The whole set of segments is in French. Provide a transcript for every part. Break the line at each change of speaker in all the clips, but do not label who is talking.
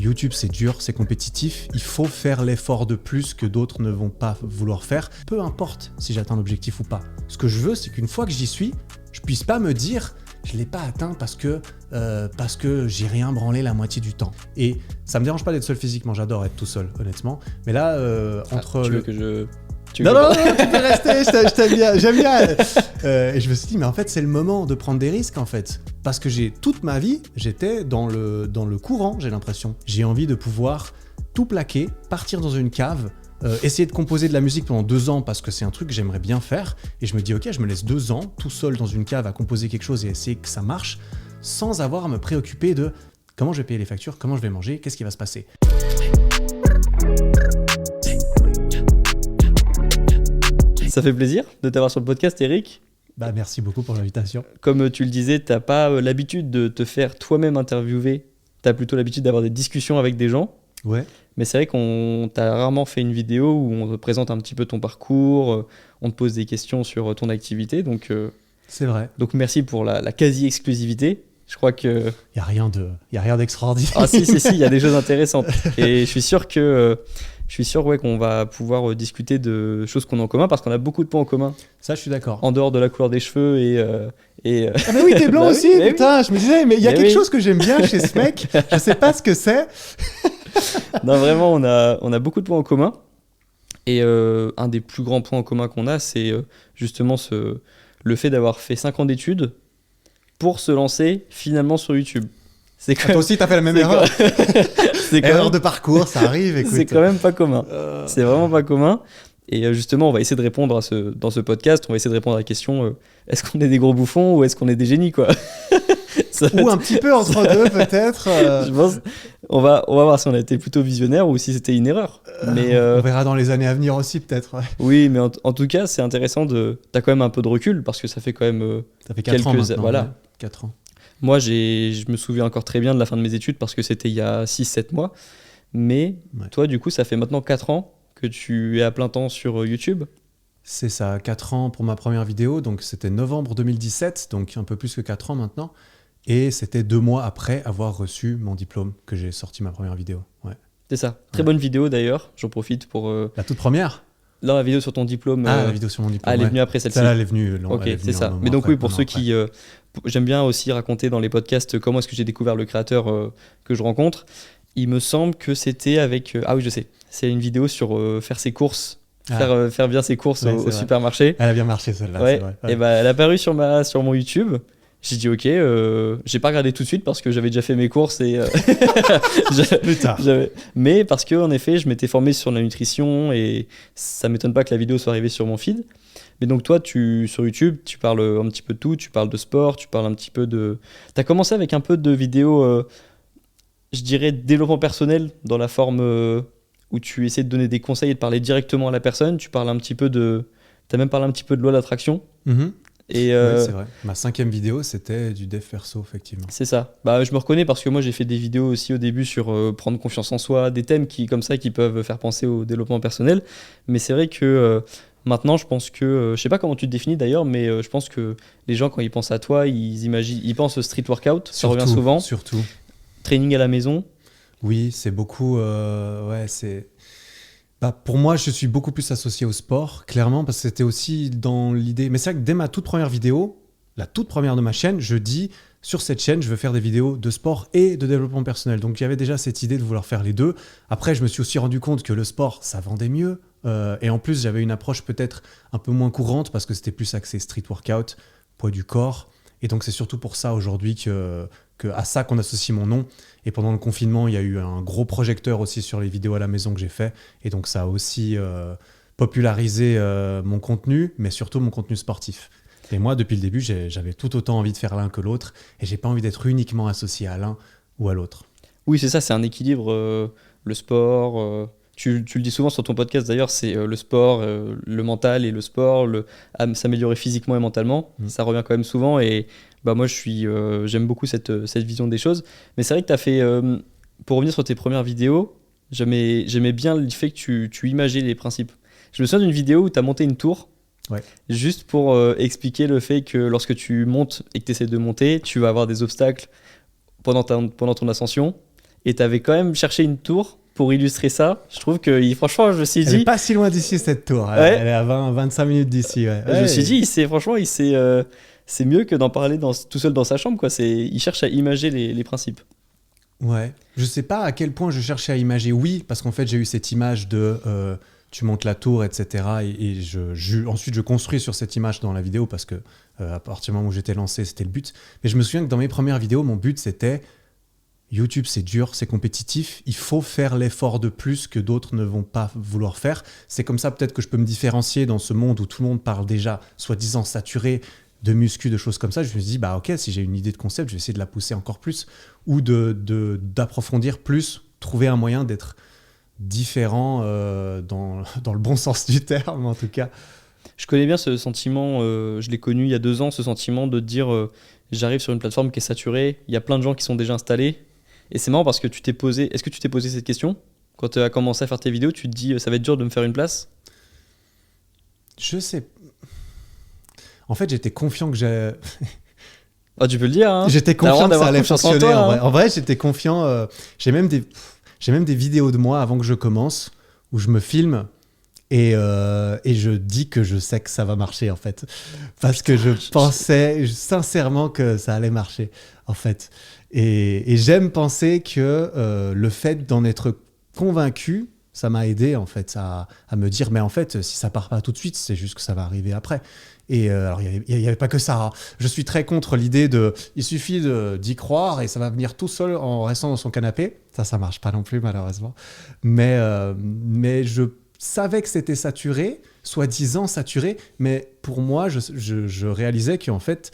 YouTube, c'est dur, c'est compétitif. Il faut faire l'effort de plus que d'autres ne vont pas vouloir faire. Peu importe si j'atteins l'objectif ou pas. Ce que je veux, c'est qu'une fois que j'y suis, je puisse pas me dire je l'ai pas atteint parce que j'ai rien branlé la moitié du temps. Et ça me dérange pas d'être seul physiquement, j'adore être tout seul, honnêtement. Mais là,
tu veux que je...
Non, tu peux rester, je t'aime bien, j'aime bien. Et je me suis dit, mais en fait, c'est le moment de prendre des risques, en fait. Parce que toute ma vie, j'étais dans le courant, j'ai l'impression. J'ai envie de pouvoir tout plaquer, partir dans une cave, essayer de composer de la musique pendant 2 ans parce que c'est un truc que j'aimerais bien faire. Et je me dis, ok, je me laisse 2 ans tout seul dans une cave à composer quelque chose et essayer que ça marche sans avoir à me préoccuper de comment je vais payer les factures, comment je vais manger, qu'est-ce qui va se passer.
Ça fait plaisir de t'avoir sur le podcast, Eric.
Bah, merci beaucoup pour l'invitation.
Comme tu le disais, t'as pas l'habitude de te faire toi-même interviewer. T'as plutôt l'habitude d'avoir des discussions avec des gens.
Ouais.
Mais c'est vrai qu'on t'a rarement fait une vidéo où on te présente un petit peu ton parcours, on te pose des questions sur ton activité. Donc,
c'est vrai.
Donc merci pour la quasi-exclusivité. Je crois que...
Il n'y a rien d'extraordinaire.
Ah si, il y a des choses intéressantes. Et je suis sûr qu'on va pouvoir discuter de choses qu'on a en commun parce qu'on a beaucoup de points en commun.
Ça, je suis d'accord.
En dehors de la couleur des cheveux et
Ah mais oui, t'es blanc
bah
aussi,
oui,
putain,
oui.
Je me disais, mais il y a
Mais
quelque
oui.
chose que j'aime bien chez ce mec, je sais pas ce que c'est.
Non, vraiment, on a beaucoup de points en commun. Et un des plus grands points en commun qu'on a, c'est justement le fait d'avoir fait 5 ans d'études pour se lancer finalement sur YouTube.
Toi aussi, t'as fait la même erreur. Erreur de parcours, ça arrive, écoute.
C'est quand même pas commun. C'est vraiment pas commun. Et justement, on va essayer de répondre dans ce podcast, on va essayer de répondre à la question est-ce qu'on est des gros bouffons ou est-ce qu'on est des génies, quoi.
Ou un petit peu entre deux, peut-être.
Je pense, on va voir si on a été plutôt visionnaire ou si c'était une erreur. Mais,
on verra dans les années à venir aussi, peut-être. Ouais.
Oui, mais en tout cas, c'est intéressant t'as quand même un peu de recul parce que ça fait quand même
ça fait 4 ans maintenant,
voilà.
Ouais, 4 ans.
Moi, je me souviens encore très bien de la fin de mes études parce que c'était il y a 6-7 mois. Mais toi, du coup, ça fait maintenant 4 ans que tu es à plein temps sur YouTube.
C'est ça, 4 ans pour ma première vidéo. Donc, c'était novembre 2017, donc un peu plus que 4 ans maintenant. Et c'était 2 mois après avoir reçu mon diplôme que j'ai sorti ma première vidéo. Ouais.
C'est ça. Très bonne vidéo d'ailleurs. J'en profite pour...
La toute première ?
Non, la vidéo sur ton diplôme.
La vidéo sur mon diplôme.
Elle est venue après celle-ci.
Celle-là, elle est venue.
Ok, c'est ça. Mais donc
après,
oui, pour ceux qui... j'aime bien aussi raconter dans les podcasts comment est-ce que j'ai découvert le créateur que je rencontre. Il me semble que c'était avec... ah oui, je sais. C'est une vidéo sur faire ses courses. Faire bien ses courses au supermarché.
Elle a bien marché celle-là,
ouais.
C'est vrai. Ouais.
Et elle a apparu sur mon YouTube. J'ai dit ok, j'ai pas regardé tout de suite parce que j'avais déjà fait mes courses et mais parce que en effet je m'étais formé sur la nutrition et ça m'étonne pas que la vidéo soit arrivée sur mon feed. Mais donc toi sur YouTube tu parles un petit peu de tout, tu parles de sport, tu parles un petit peu de... T'as commencé avec un peu de vidéos, je dirais développement personnel dans la forme où tu essaies de donner des conseils et de parler directement à la personne. Tu parles un petit peu t'as même parlé un petit peu de loi d'attraction.
Mm-hmm.
Et
ouais, c'est vrai. Ma 5e vidéo, c'était du dev perso, effectivement.
C'est ça. Bah, je me reconnais parce que moi, j'ai fait des vidéos aussi au début sur prendre confiance en soi, des thèmes comme ça qui peuvent faire penser au développement personnel. Mais c'est vrai que maintenant, je pense que... je sais pas comment tu te définis d'ailleurs, mais je pense que les gens, quand ils pensent à toi, ils pensent au street workout. Ça revient souvent.
Surtout.
Training à la maison.
Oui, c'est beaucoup... c'est... pour moi, je suis beaucoup plus associé au sport, clairement, parce que c'était aussi dans l'idée... Mais c'est vrai que dès ma toute première vidéo, la toute première de ma chaîne, je dis, sur cette chaîne, je veux faire des vidéos de sport et de développement personnel. Donc, j'avais déjà cette idée de vouloir faire les deux. Après, je me suis aussi rendu compte que le sport, ça vendait mieux. Et en plus, j'avais une approche peut-être un peu moins courante, parce que c'était plus axé street workout, poids du corps. Et donc, c'est surtout pour ça, aujourd'hui, que à ça qu'on associe mon nom. Et pendant le confinement, il y a eu un gros projecteur aussi sur les vidéos à la maison que j'ai fait. Et donc, ça a aussi popularisé mon contenu, mais surtout mon contenu sportif. Et moi, depuis le début, j'avais tout autant envie de faire l'un que l'autre. Et j'ai pas envie d'être uniquement associé à l'un ou à l'autre.
Oui, c'est ça, c'est un équilibre. Le sport... Tu le dis souvent sur ton podcast d'ailleurs, c'est le sport, le mental et le sport, s'améliorer physiquement et mentalement. Ça revient quand même souvent et moi j'aime beaucoup cette vision des choses. Mais c'est vrai que tu as fait, pour revenir sur tes premières vidéos, j'aimais bien le fait que tu imageais les principes. Je me souviens d'une vidéo où tu as monté une tour, juste pour expliquer le fait que lorsque tu montes et que tu essaies de monter, tu vas avoir des obstacles pendant ton ascension. et t'avais quand même cherché une tour pour illustrer ça. Je trouve que, franchement, je me suis
Elle
dit...
est pas si loin d'ici, cette tour.
Ouais.
Elle est à 25 minutes d'ici. Ouais.
Je me suis dit, franchement, c'est mieux que d'en parler tout seul dans sa chambre, quoi. Il cherche à imager les principes.
Ouais. Je sais pas à quel point je cherchais à imager. Oui, parce qu'en fait, j'ai eu cette image de tu montes la tour, etc. Et ensuite, je construis sur cette image dans la vidéo parce que à partir du moment où j'étais lancé, c'était le but. Mais je me souviens que dans mes premières vidéos, mon but, c'était YouTube, c'est dur, c'est compétitif. Il faut faire l'effort de plus que d'autres ne vont pas vouloir faire. C'est comme ça peut-être que je peux me différencier dans ce monde où tout le monde parle déjà, soi-disant saturé, de muscu, de choses comme ça. Je me suis dit, bah ok, si j'ai une idée de concept, je vais essayer de la pousser encore plus ou d'approfondir plus, trouver un moyen d'être différent dans le bon sens du terme, en tout cas.
Je connais bien ce sentiment, je l'ai connu il y a 2 ans, ce sentiment de dire j'arrive sur une plateforme qui est saturée, il y a plein de gens qui sont déjà installés. Et c'est marrant parce que est-ce que tu t'es posé cette question quand tu as commencé à faire tes vidéos? Tu te dis ça va être dur de me faire une place?
Je sais. En fait, j'étais confiant que j'ai.
Ah, tu peux le dire, hein.
J'étais confiant que ça allait fonctionner.
Toi,
en vrai.
hein.
En vrai, j'étais confiant. J'ai même des vidéos de moi avant que je commence où je me filme et je dis que je sais que ça va marcher en fait, parce que je pensais sincèrement que ça allait marcher en fait. Et j'aime penser que le fait d'en être convaincu, ça m'a aidé en fait à me dire mais en fait si ça part pas tout de suite, c'est juste que ça va arriver après. Et alors il y avait pas que ça, hein. Je suis très contre l'idée il suffit d'y croire et ça va venir tout seul en restant dans son canapé. Ça marche pas non plus malheureusement. Mais je savais que c'était saturé, soi-disant saturé, mais pour moi je réalisais qu'en fait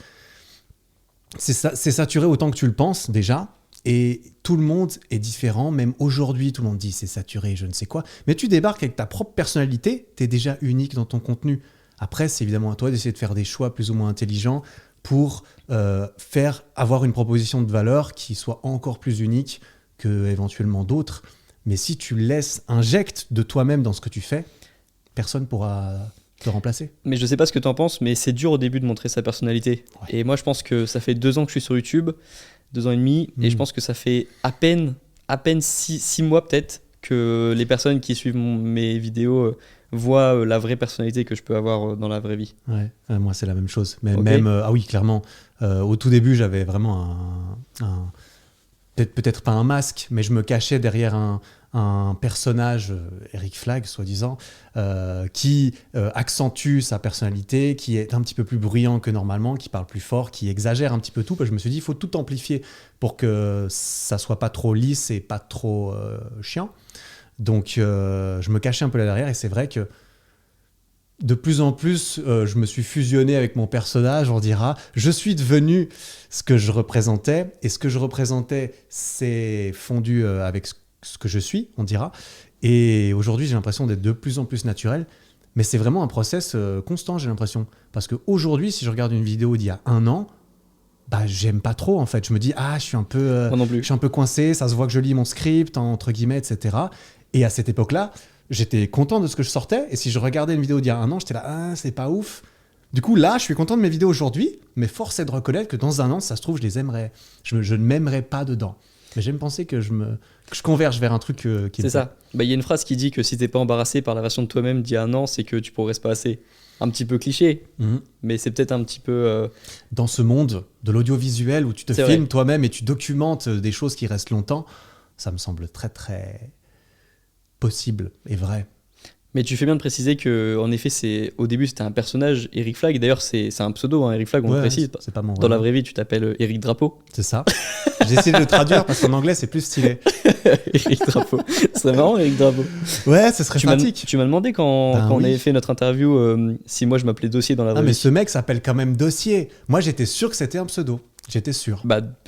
c'est saturé autant que tu le penses déjà. Et tout le monde est différent, même aujourd'hui, tout le monde dit c'est saturé, je ne sais quoi. Mais tu débarques avec ta propre personnalité, tu es déjà unique dans ton contenu. Après, c'est évidemment à toi d'essayer de faire des choix plus ou moins intelligents pour avoir une proposition de valeur qui soit encore plus unique que éventuellement d'autres. Mais si tu injectes de toi-même dans ce que tu fais, personne pourra te remplacer.
Mais je sais pas ce que tu en penses, mais c'est dur au début de montrer sa personnalité. Ouais. Et moi, je pense que ça fait 2 ans que je suis sur YouTube, 2 ans et demi, et je pense que ça fait à peine 6 mois peut-être que les personnes qui suivent mes vidéos voient la vraie personnalité que je peux avoir dans la vraie vie.
Ouais, moi c'est la même chose. Mais okay. Même, ah oui, clairement, au tout début, j'avais vraiment peut-être pas un masque, mais je me cachais derrière un personnage, Eric Flagg, soi-disant, qui accentue sa personnalité, qui est un petit peu plus bruyant que normalement, qui parle plus fort, qui exagère un petit peu tout. Parce que je me suis dit, il faut tout amplifier pour que ça soit pas trop lisse et pas trop chiant. Donc, je me cachais un peu là derrière, et c'est vrai que de plus en plus, je me suis fusionné avec mon personnage, on dira. Je suis devenu ce que je représentais, et ce que je représentais, c'est fondu avec ce que je suis, on dira. Et aujourd'hui, j'ai l'impression d'être de plus en plus naturel, mais c'est vraiment un process constant, j'ai l'impression. Parce qu'aujourd'hui, si je regarde une vidéo d'il y a 1 an, bah, j'aime pas trop, en fait. Je me dis, je suis un peu, je suis un peu coincé, ça se voit que je lis mon script, entre guillemets, etc. Et à cette époque-là, j'étais content de ce que je sortais, et si je regardais une vidéo d'il y a 1 an, j'étais là, c'est pas ouf. Du coup, là, je suis content de mes vidéos aujourd'hui, mais force est de reconnaître que dans 1 an, si ça se trouve, je les aimerais. Je ne m'aimerais pas dedans. Mais j'aime penser que je converge vers un truc qui
c'est ça. Il y a une phrase qui dit que si t'es pas embarrassé par la version de toi-même d'il y a 1 an, c'est que tu progresses pas assez. Un petit peu cliché, mais c'est peut-être un petit peu...
Dans ce monde de l'audiovisuel où tu te filmes toi-même et tu documentes des choses qui restent longtemps, ça me semble très, très possible et vrai.
Mais tu fais bien de préciser qu'en effet, au début, c'était un personnage, Eric Flagg. D'ailleurs, c'est un pseudo, hein, Eric Flagg, on le précise.
C'est pas mon
Dans la vraie vie, tu t'appelles Eric Drapeau.
C'est ça. J'ai essayé de le traduire parce qu'en anglais, c'est plus stylé.
Eric Drapeau. Ce serait marrant, Eric Drapeau.
Ouais, ce serait pratique.
Tu m'as demandé quand on avait fait notre interview si moi je m'appelais Dossier dans la vraie vie.
Mais ce mec s'appelle quand même Dossier. Moi, j'étais sûr que c'était un pseudo. J'étais sûr.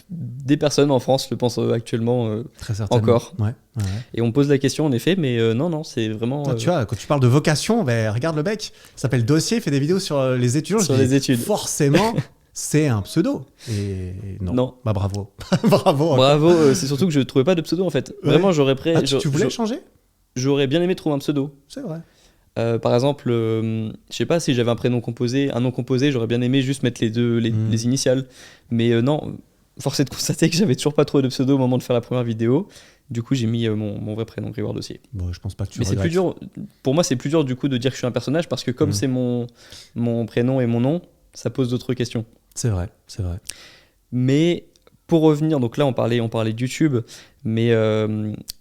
Des personnes en France le pensent actuellement
très certainement.
Encore.
Ouais.
Et on pose la question en effet, mais non, c'est vraiment...
Tu vois, quand tu parles de vocation, regarde le mec, il s'appelle Dossier, il fait des vidéos sur les étudiants.
Sur les études.
Forcément, c'est un pseudo. Et non. Bravo.
Bravo, c'est surtout que je ne trouvais pas de pseudo en fait. Ouais. Vraiment, j'aurais
tu voulais changer ?
J'aurais bien aimé trouver un pseudo.
C'est vrai.
Par exemple, je sais pas si j'avais un nom composé, j'aurais bien aimé juste mettre les initiales. Mais non, force est de constater que j'avais toujours pas trouvé de pseudo au moment de faire la première vidéo. Du coup, j'ai mis mon vrai prénom, Grégoire Dossier.
Bon, je pense pas que tu
Mais c'est
regrettes.
plus dur, pour moi, c'est plus dur du coup de dire que je suis un personnage parce que comme c'est mon prénom et mon nom, ça pose d'autres questions.
C'est vrai, c'est vrai.
Mais pour revenir, donc là on parlait de YouTube, mais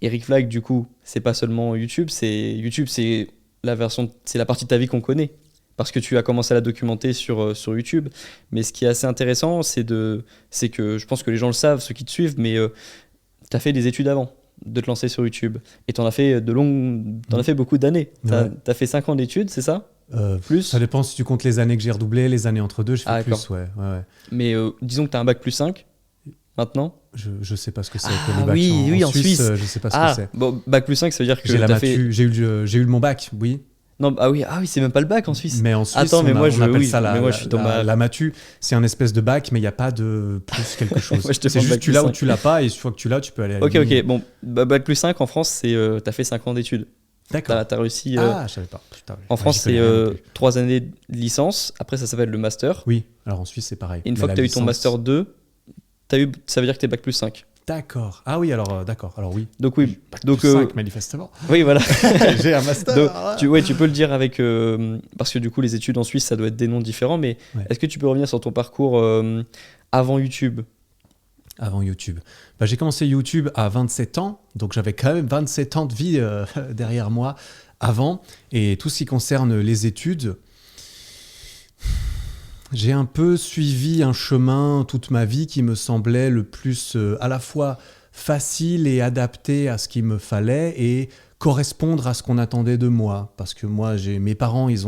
Eric Flag du coup, c'est pas seulement YouTube, c'est la version, c'est la partie de ta vie qu'on connaît. Parce que tu as commencé à la documenter sur YouTube. Mais ce qui est assez intéressant, c'est que je pense que les gens le savent, ceux qui te suivent, mais tu as fait des études avant de te lancer sur YouTube. Et tu en as fait t'en as fait beaucoup d'années. Tu
Ouais.
as fait 5 ans d'études, c'est ça? Plus.
Ça dépend si tu comptes les années que j'ai redoublé, les années entre deux, je fais
Ah,
plus,
d'accord.
ouais.
Mais disons que tu as un bac plus 5 maintenant.
Je sais pas ce que c'est
Ah
que le bac
oui, en Suisse.
je sais pas ce que c'est.
Bon, bac plus 5, ça veut dire que
J'ai la
t'as fait...
matu, j'ai eu mon bac, oui.
Non, oui, c'est même pas le bac en Suisse.
Mais en Suisse,
Attends, mais
on
moi,
appelle ça
mais moi, je suis dans ma...
la matu. C'est un espèce de bac, mais il n'y a pas de plus quelque chose.
Moi, je te
C'est
demande
juste
bac
tu
plus
l'as ou
5.
tu l'as pas, et une fois que tu l'as, tu peux aller à
Ok,
l'uni.
bon, bac plus 5 en France, c'est t'as fait 5 ans d'études.
D'accord.
T'as réussi...
Ah, je savais pas. Putain,
en France,
j'y
c'est
connais rien non plus.
3 années de licence. Après, ça s'appelle le master.
Oui, alors en Suisse, c'est pareil.
Et une
Mais
fois que
la
tu as eu ton
licence-
master 2, ça veut dire que tu es bac plus 5.
D'accord. Ah oui, alors d'accord. Alors oui.
Donc oui.
Bac
Donc,
plus 5, manifestement.
oui, voilà.
J'ai un master.
Donc,
voilà.
tu peux le dire avec... parce que du coup, les études en Suisse, ça doit être des noms différents. Mais
Ouais.
est-ce que tu peux revenir sur ton parcours avant YouTube?
Avant YouTube. Bah, j'ai commencé YouTube à 27 ans, donc j'avais quand même 27 ans de vie derrière moi avant. Et tout ce qui concerne les études, j'ai un peu suivi un chemin toute ma vie qui me semblait le plus à la fois facile et adapté à ce qu'il me fallait et correspondre à ce qu'on attendait de moi. Parce que moi, mes parents, ils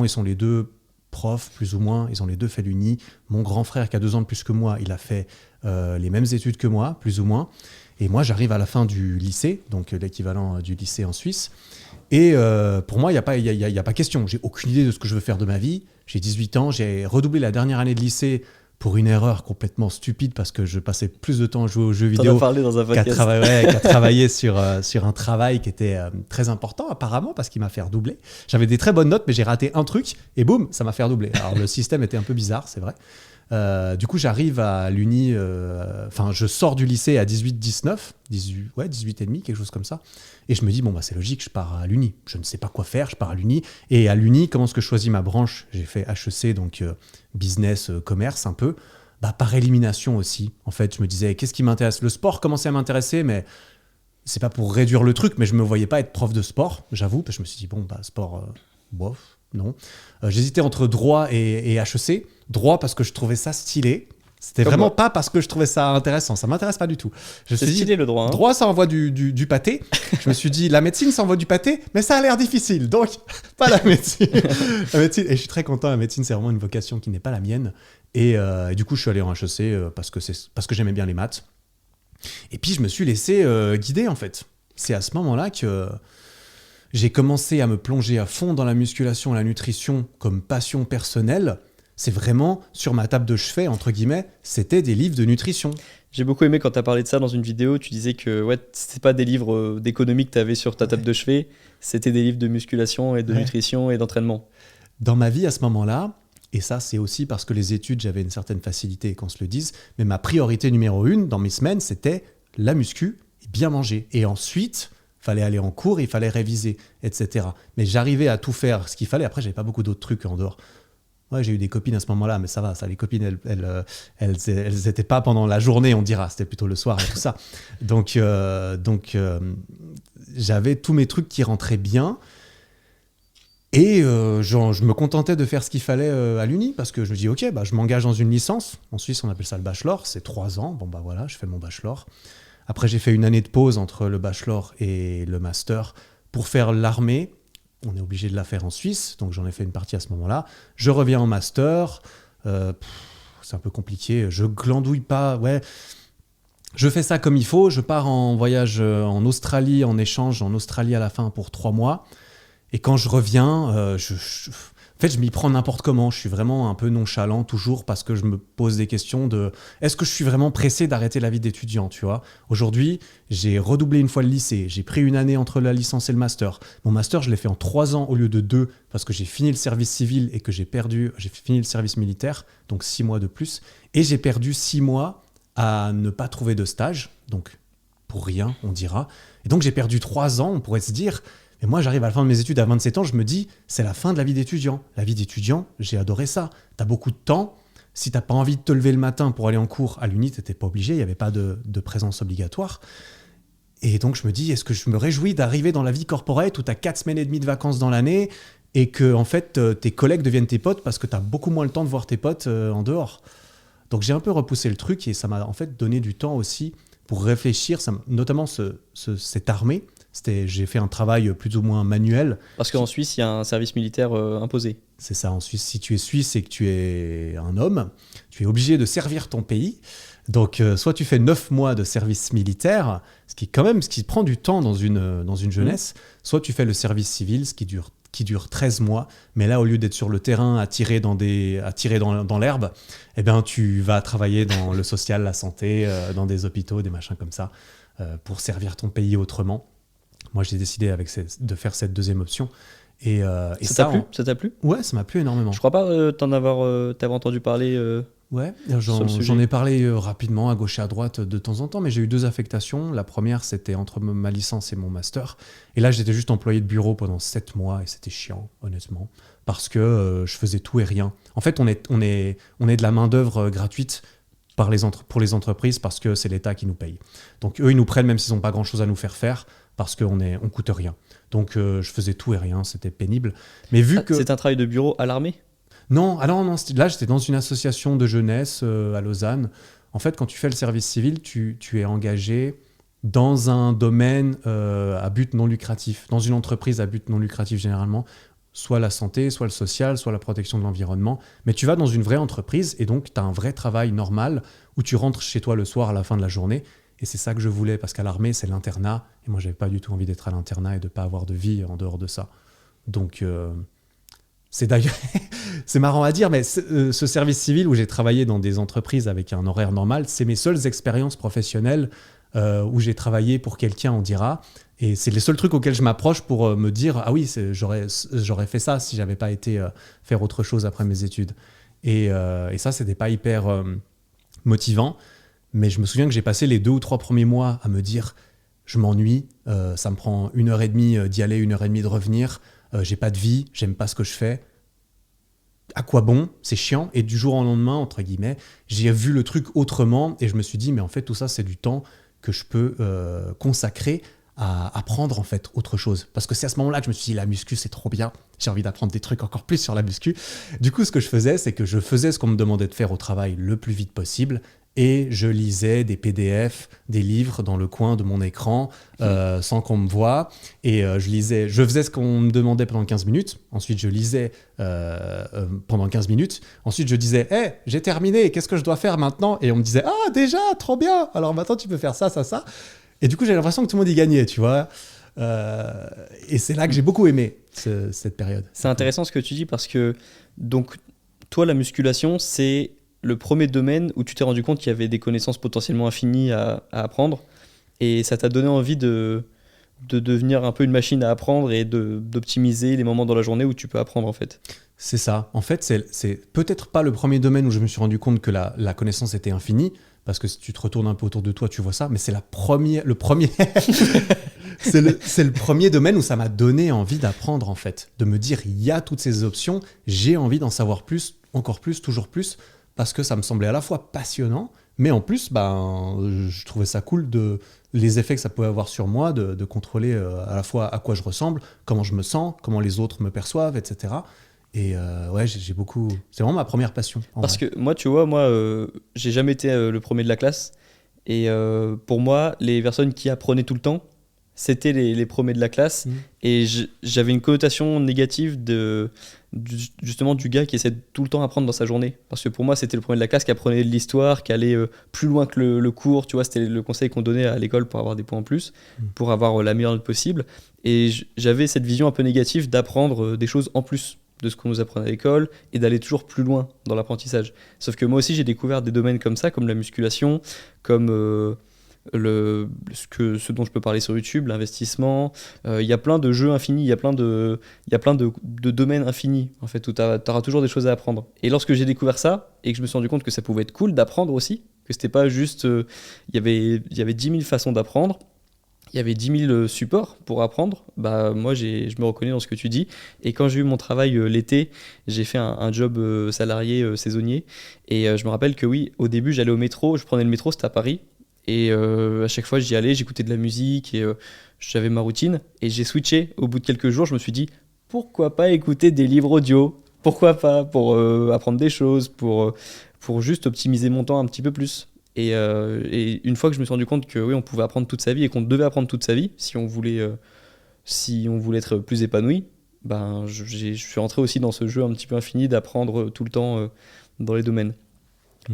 sont les deux profs, plus ou moins, ils ont les deux fait l'uni. Mon grand frère, qui a 2 ans de plus que moi, il a fait les mêmes études que moi, plus ou moins. Et moi, j'arrive à la fin du lycée, donc l'équivalent du lycée en Suisse. Et pour moi, il n'y a pas question. J'ai aucune idée de ce que je veux faire de ma vie. J'ai 18 ans, j'ai redoublé la dernière année de lycée pour une erreur complètement stupide parce que je passais plus de temps à jouer aux jeux
T'en
vidéo
as parlé dans un podcast.
qu'à travailler sur un travail qui était très important apparemment parce qu'il m'a fait redoubler. J'avais des très bonnes notes, mais j'ai raté un truc et boum, ça m'a fait redoubler. Alors le système était un peu bizarre, c'est vrai. Du coup, j'arrive à l'uni, je sors du lycée à 18-19, 18 et demi, quelque chose comme ça. Et je me dis, bon, bah, c'est logique, je pars à l'uni. Je ne sais pas quoi faire, je pars à l'uni. Et à l'uni, comment est-ce que je choisis ma branche? J'ai fait HEC, donc business, commerce un peu. Bah, par élimination aussi. En fait, je me disais, qu'est-ce qui m'intéresse? Le sport commençait à m'intéresser, mais c'est pas pour réduire le truc, mais je me voyais pas être prof de sport, j'avoue, parce que je me suis dit, bon, bah, sport, bof, non. J'hésitais entre droit et HEC. Droit parce que je trouvais ça stylé. C'était
Comme
vraiment
moi.
pas parce que je trouvais ça intéressant. Ça m'intéresse pas du tout. Je me
C'est
suis dit,
stylé le droit. Hein.
droit, ça envoie du pâté. Je me suis dit, la médecine, ça envoie du pâté, mais ça a l'air difficile. Donc, pas la médecine. La médecine. Et je suis très content. La médecine, c'est vraiment une vocation qui n'est pas la mienne. Et du coup, je suis allé en HEC parce que j'aimais bien les maths. Et puis, je me suis laissé guider, en fait. C'est à ce moment-là que j'ai commencé à me plonger à fond dans la musculation et la nutrition comme passion personnelle. C'est vraiment, sur ma table de chevet, entre guillemets, c'était des livres de nutrition.
J'ai beaucoup aimé quand tu as parlé de ça dans une vidéo. Tu disais que c'était pas des livres d'économie que tu avais sur ta table de chevet, c'était des livres de musculation et de nutrition et d'entraînement.
Dans ma vie à ce moment-là, et ça c'est aussi parce que les études, j'avais une certaine facilité, qu'on se le dise, mais ma priorité numéro 1 dans mes semaines, c'était la muscu et bien manger. Et ensuite, il fallait aller en cours, il fallait réviser, etc. Mais j'arrivais à tout faire ce qu'il fallait. Après, j'avais pas beaucoup d'autres trucs en dehors. Ouais, j'ai eu des copines à ce moment-là, mais ça va, ça, les copines, elles étaient pas pendant la journée, on dira, c'était plutôt le soir et tout ça. Donc, j'avais tous mes trucs qui rentraient bien. Et je me contentais de faire ce qu'il fallait à l'uni, parce que je me dis, ok, bah, je m'engage dans une licence. En Suisse, on appelle ça le bachelor, c'est 3 ans. Bon, bah voilà, je fais mon bachelor. Après, j'ai fait une année de pause entre le bachelor et le master pour faire l'armée. On est obligé de la faire en Suisse, donc j'en ai fait une partie à ce moment-là. Je reviens en master. C'est un peu compliqué. Je glandouille pas. Ouais. Je fais ça comme il faut. Je pars en voyage en Australie, en échange en Australie à la fin pour 3 mois. Et quand je reviens, en fait, je m'y prends n'importe comment. Je suis vraiment un peu nonchalant toujours parce que je me pose des questions de est-ce que je suis vraiment pressé d'arrêter la vie d'étudiant, tu vois? Aujourd'hui, j'ai redoublé une fois le lycée. J'ai pris une année entre la licence et le master. Mon master, je l'ai fait en 3 ans au lieu de 2 parce que j'ai fini le service civil et que j'ai fini le service militaire, donc 6 mois de plus. Et j'ai perdu 6 mois à ne pas trouver de stage, donc pour rien, on dira. Et donc j'ai perdu 3 ans, on pourrait se dire. Et moi, j'arrive à la fin de mes études à 27 ans, je me dis, c'est la fin de la vie d'étudiant. La vie d'étudiant, j'ai adoré ça. Tu as beaucoup de temps. Si tu n'as pas envie de te lever le matin pour aller en cours à l'Uni, tu n'étais pas obligé, il n'y avait pas de présence obligatoire. Et donc je me dis, est-ce que je me réjouis d'arriver dans la vie corporate où tu as 4 semaines et demie de vacances dans l'année et que en fait, tes collègues deviennent tes potes parce que tu as beaucoup moins le temps de voir tes potes en dehors. Donc j'ai un peu repoussé le truc et ça m'a en fait donné du temps aussi pour réfléchir, notamment cette armée. J'ai fait un travail plus ou moins manuel.
Parce qu'en Suisse, il y a un service militaire imposé.
C'est ça, en Suisse. Si tu es suisse et que tu es un homme, tu es obligé de servir ton pays. Donc, soit tu fais 9 mois de service militaire, ce qui prend du temps dans une jeunesse, soit tu fais le service civil, ce qui dure 13 mois. Mais là, au lieu d'être sur le terrain à tirer dans l'herbe, eh bien, tu vas travailler dans le social, la santé, dans des hôpitaux, des machins comme ça, pour servir ton pays autrement. Moi, j'ai décidé de faire cette deuxième option. Et
ça t'a plu?
Ouais, ça m'a plu énormément.
Je crois pas t'avoir entendu parler.
Ouais, j'en ai parlé rapidement à gauche et à droite de temps en temps, mais j'ai eu 2 affectations. La première, c'était entre ma licence et mon master. Et là, j'étais juste employé de bureau pendant 7 mois et c'était chiant, honnêtement, parce que je faisais tout et rien. En fait, on est de la main-d'œuvre gratuite pour les entreprises parce que c'est l'État qui nous paye. Donc, eux, ils nous prennent même s'ils n'ont pas grand-chose à nous faire faire parce qu'on coûte rien. Donc, je faisais tout et rien, c'était pénible. Mais
c'est un travail de bureau à l'armée?
Non, là, j'étais dans une association de jeunesse à Lausanne. En fait, quand tu fais le service civil, tu es engagé dans un domaine à but non lucratif, dans une entreprise à but non lucratif généralement, soit la santé, soit le social, soit la protection de l'environnement. Mais tu vas dans une vraie entreprise et donc tu as un vrai travail normal où tu rentres chez toi le soir à la fin de la journée. Et c'est ça que je voulais, parce qu'à l'armée, c'est l'internat. Et moi, je n'avais pas du tout envie d'être à l'internat et de ne pas avoir de vie en dehors de ça. Donc, c'est d'ailleurs... c'est marrant à dire, mais ce service civil où j'ai travaillé dans des entreprises avec un horaire normal, c'est mes seules expériences professionnelles où j'ai travaillé pour quelqu'un, on dira. Et c'est les seuls trucs auxquels je m'approche pour me dire « Ah oui, j'aurais fait ça si je n'avais pas été faire autre chose après mes études. » Et ça, c'était pas hyper motivant. Mais je me souviens que j'ai passé les 2 ou 3 premiers mois à me dire « Je m'ennuie, ça me prend 1h30 d'y aller, 1h30 de revenir. J'ai pas de vie, j'aime pas ce que je fais. À quoi bon? C'est chiant. » Et du jour au lendemain, entre guillemets, j'ai vu le truc autrement et je me suis dit « Mais en fait, tout ça, c'est du temps que je peux consacrer à apprendre en fait autre chose. » Parce que c'est à ce moment-là que je me suis dit « La muscu, c'est trop bien. J'ai envie d'apprendre des trucs encore plus sur la muscu. » Du coup, ce que je faisais, c'est que je faisais ce qu'on me demandait de faire au travail le plus vite possible. Et je lisais des PDF, des livres dans le coin de mon écran sans qu'on me voie. Et je faisais ce qu'on me demandait pendant 15 minutes. Ensuite, je lisais pendant 15 minutes. Ensuite, je disais « Hey, j'ai terminé, qu'est-ce que je dois faire maintenant ?» Et on me disait « Ah, déjà, trop bien. Alors maintenant, tu peux faire ça, ça, ça. » Et du coup, j'ai l'impression que tout le monde y gagnait, tu vois. Et c'est là que j'ai beaucoup aimé cette période.
C'est intéressant ce que tu dis parce que, donc, toi, la musculation, c'est le premier domaine où tu t'es rendu compte qu'il y avait des connaissances potentiellement infinies à apprendre et ça t'a donné envie de devenir un peu une machine à apprendre et d'optimiser les moments dans la journée où tu peux apprendre en fait.
C'est ça. En fait, c'est peut-être pas le premier domaine où je me suis rendu compte que la connaissance était infinie, parce que si tu te retournes un peu autour de toi, tu vois ça, mais c'est le premier c'est le premier domaine où ça m'a donné envie d'apprendre en fait, de me dire il y a toutes ces options, j'ai envie d'en savoir plus, encore plus, toujours plus, parce que ça me semblait à la fois passionnant, mais en plus, je trouvais ça cool les effets que ça pouvait avoir sur moi, de contrôler à la fois à quoi je ressemble, comment je me sens, comment les autres me perçoivent, etc. Et ouais, j'ai beaucoup... C'est vraiment ma première passion.
Parce que moi, tu vois, j'ai jamais été le premier de la classe. Et pour moi, les personnes qui apprenaient tout le temps, c'était les premiers de la classe. Et j'avais une connotation négative justement du gars qui essaie de tout le temps apprendre dans sa journée. Parce que pour moi, c'était le premier de la classe qui apprenait de l'histoire, qui allait plus loin que le cours. Tu vois, c'était le conseil qu'on donnait à l'école pour avoir des points en plus, pour avoir la meilleure note possible. Et j'avais cette vision un peu négative d'apprendre des choses en plus de ce qu'on nous apprend à l'école et d'aller toujours plus loin dans l'apprentissage. Sauf que moi aussi, j'ai découvert des domaines comme ça, comme la musculation, comme... ce dont je peux parler sur YouTube, l'investissement. Il y a plein de jeux infinis, il y a plein de domaines infinis en fait, où tu auras toujours des choses à apprendre. Et lorsque j'ai découvert ça et que je me suis rendu compte que ça pouvait être cool d'apprendre aussi, Que c'était pas juste... il y avait 10 000 façons d'apprendre, il y avait 10 000 supports pour apprendre. Bah, moi, je me reconnais dans ce que tu dis. Et quand j'ai eu mon travail l'été, j'ai fait un job salarié saisonnier. Et je me rappelle que oui, au début, j'allais au métro, je prenais le métro, c'était à Paris. Et à chaque fois, j'y allais, j'écoutais de la musique et j'avais ma routine. Et j'ai switché. Au bout de quelques jours, je me suis dit, pourquoi pas écouter des livres audio? Pourquoi pas? Pour apprendre des choses, pour juste optimiser mon temps un petit peu plus. Et une fois que je me suis rendu compte que oui, on pouvait apprendre toute sa vie et qu'on devait apprendre toute sa vie si on voulait être plus épanoui, ben, je suis rentré aussi dans ce jeu un petit peu infini d'apprendre tout le temps dans les domaines.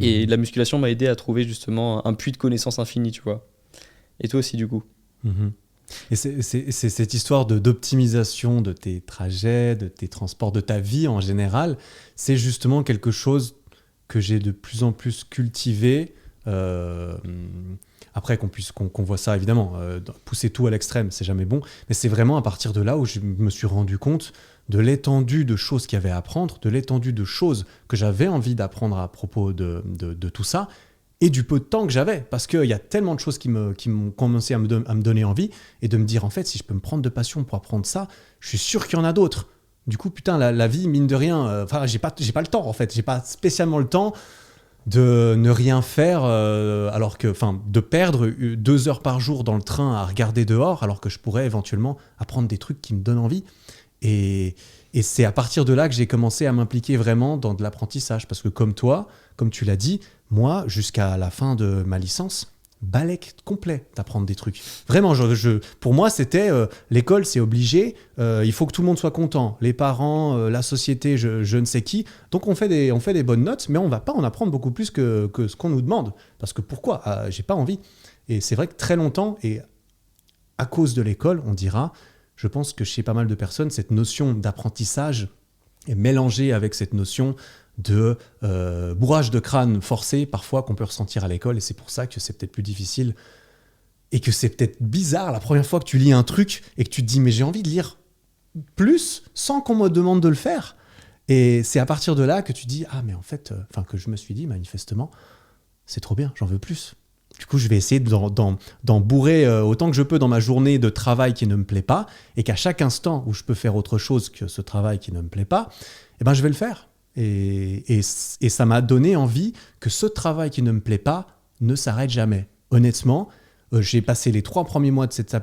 Et la musculation m'a aidé à trouver justement un puits de connaissances infini, tu vois. Et toi aussi, du coup.
Et c'est cette histoire d'optimisation de tes trajets, de tes transports, de ta vie en général, c'est justement quelque chose que j'ai de plus en plus cultivé. Après qu'on voit ça évidemment, pousser tout à l'extrême, c'est jamais bon, mais c'est vraiment à partir de là où je me suis rendu compte de l'étendue de choses qu'il y avait à apprendre, de l'étendue de choses que j'avais envie d'apprendre à propos de tout ça, et du peu de temps que j'avais, parce qu'il y a tellement de choses qui m'ont commencé à me donner envie, et de me dire en fait, si je peux me prendre de passion pour apprendre ça, je suis sûr qu'il y en a d'autres. Du coup, putain, la vie, mine de rien, j'ai pas le temps en fait, j'ai pas spécialement le temps de ne rien faire, de perdre 2 heures par jour dans le train à regarder dehors, alors que je pourrais éventuellement apprendre des trucs qui me donnent envie. Et c'est à partir de là que j'ai commencé à m'impliquer vraiment dans de l'apprentissage. Parce que comme toi, comme tu l'as dit, moi, jusqu'à la fin de ma licence, balèque complet d'apprendre des trucs. Vraiment, pour moi, c'était l'école, c'est obligé, il faut que tout le monde soit content. Les parents, la société, je ne sais qui. Donc on fait des bonnes notes, mais on ne va pas en apprendre beaucoup plus que ce qu'on nous demande. Parce que pourquoi ? J'ai pas envie. Et c'est vrai que très longtemps, et à cause de l'école, on dira, je pense que chez pas mal de personnes, cette notion d'apprentissage est mélangée avec cette notion de bourrage de crâne forcé parfois qu'on peut ressentir à l'école, et c'est pour ça que c'est peut-être plus difficile et que c'est peut-être bizarre la première fois que tu lis un truc et que tu te dis mais j'ai envie de lire plus sans qu'on me demande de le faire, et c'est à partir de là que tu dis ah mais en fait, que je me suis dit manifestement c'est trop bien, j'en veux plus. Du coup, je vais essayer d'en bourrer autant que je peux dans ma journée de travail qui ne me plaît pas, et qu'à chaque instant où je peux faire autre chose que ce travail qui ne me plaît pas, eh ben, je vais le faire. Et ça m'a donné envie que ce travail qui ne me plaît pas ne s'arrête jamais. Honnêtement, j'ai passé les 3 premiers mois de cette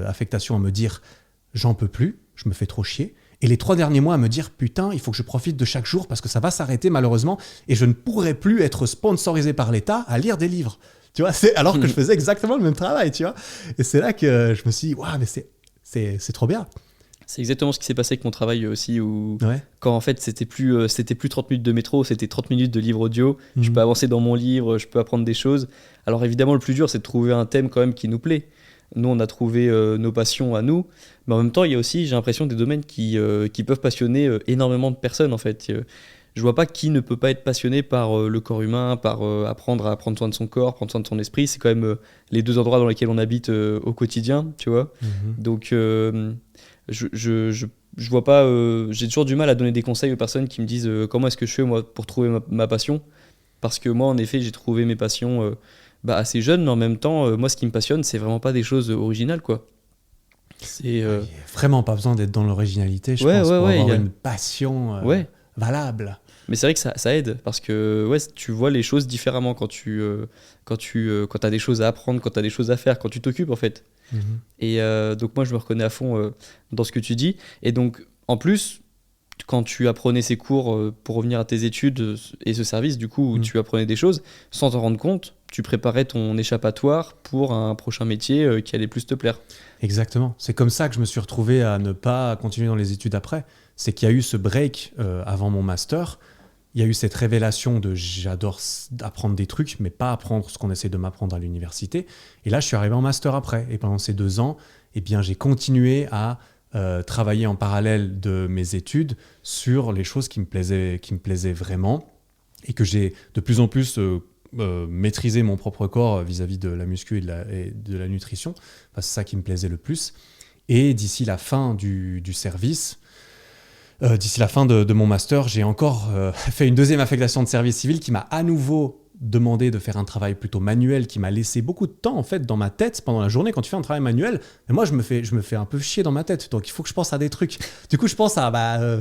affectation à me dire « j'en peux plus, je me fais trop chier ». Et les 3 derniers mois à me dire « putain, il faut que je profite de chaque jour parce que ça va s'arrêter malheureusement et je ne pourrai plus être sponsorisé par l'État à lire des livres ». Tu vois, alors que je faisais exactement le même travail, tu vois. Et c'est là que je me suis dit « waouh, mais c'est trop bien ».
C'est exactement ce qui s'est passé avec mon travail aussi, où
ouais.
Quand en fait c'était plus 30 minutes de métro, c'était 30 minutes de livre audio. Je peux avancer dans mon livre, je peux apprendre des choses. Alors évidemment, le plus dur, c'est de trouver un thème quand même qui nous plaît. Nous, on a trouvé nos passions à nous, mais en même temps, il y a aussi, j'ai l'impression, des domaines qui peuvent passionner énormément de personnes en fait. Je vois pas qui ne peut pas être passionné par le corps humain, par apprendre à prendre soin de son corps, prendre soin de son esprit. C'est quand même les 2 endroits dans lesquels on habite au quotidien, tu vois. Donc je vois pas, j'ai toujours du mal à donner des conseils aux personnes qui me disent comment est-ce que je fais moi pour trouver ma passion, parce que moi en effet j'ai trouvé mes passions assez jeune, mais en même temps moi ce qui me passionne c'est vraiment pas des choses originales quoi.
Il n'y a vraiment pas besoin d'être dans l'originalité, je pense, pour avoir une passion valable.
Mais c'est vrai que ça aide, parce que tu vois les choses différemment quand t'as des choses à apprendre, quand t'as des choses à faire, quand tu t'occupes en fait. Et donc moi je me reconnais à fond dans ce que tu dis. Et donc en plus, quand tu apprenais ces cours pour revenir à tes études et ce service du coup où tu apprenais des choses, sans t'en rendre compte, tu préparais ton échappatoire pour un prochain métier qui allait plus te plaire.
Exactement. C'est comme ça que je me suis retrouvé à ne pas continuer dans les études après. C'est qu'il y a eu ce break avant mon master. Il y a eu cette révélation de j'adore apprendre des trucs, mais pas apprendre ce qu'on essaie de m'apprendre à l'université. Et là, je suis arrivé en master après. Et pendant ces 2 ans, eh bien, j'ai continué à travailler en parallèle de mes études sur les choses qui me plaisaient vraiment, et que j'ai de plus en plus maîtrisé mon propre corps vis-à-vis de la muscu et de la nutrition. Enfin, c'est ça qui me plaisait le plus. Et d'ici la fin du service, d'ici la fin de mon master, j'ai encore fait une 2e affectation de service civil qui m'a à nouveau demandé de faire un travail plutôt manuel qui m'a laissé beaucoup de temps en fait dans ma tête pendant la journée. Quand tu fais un travail manuel, et moi je me fais un peu chier dans ma tête, donc il faut que je pense à des trucs. Du coup je pense à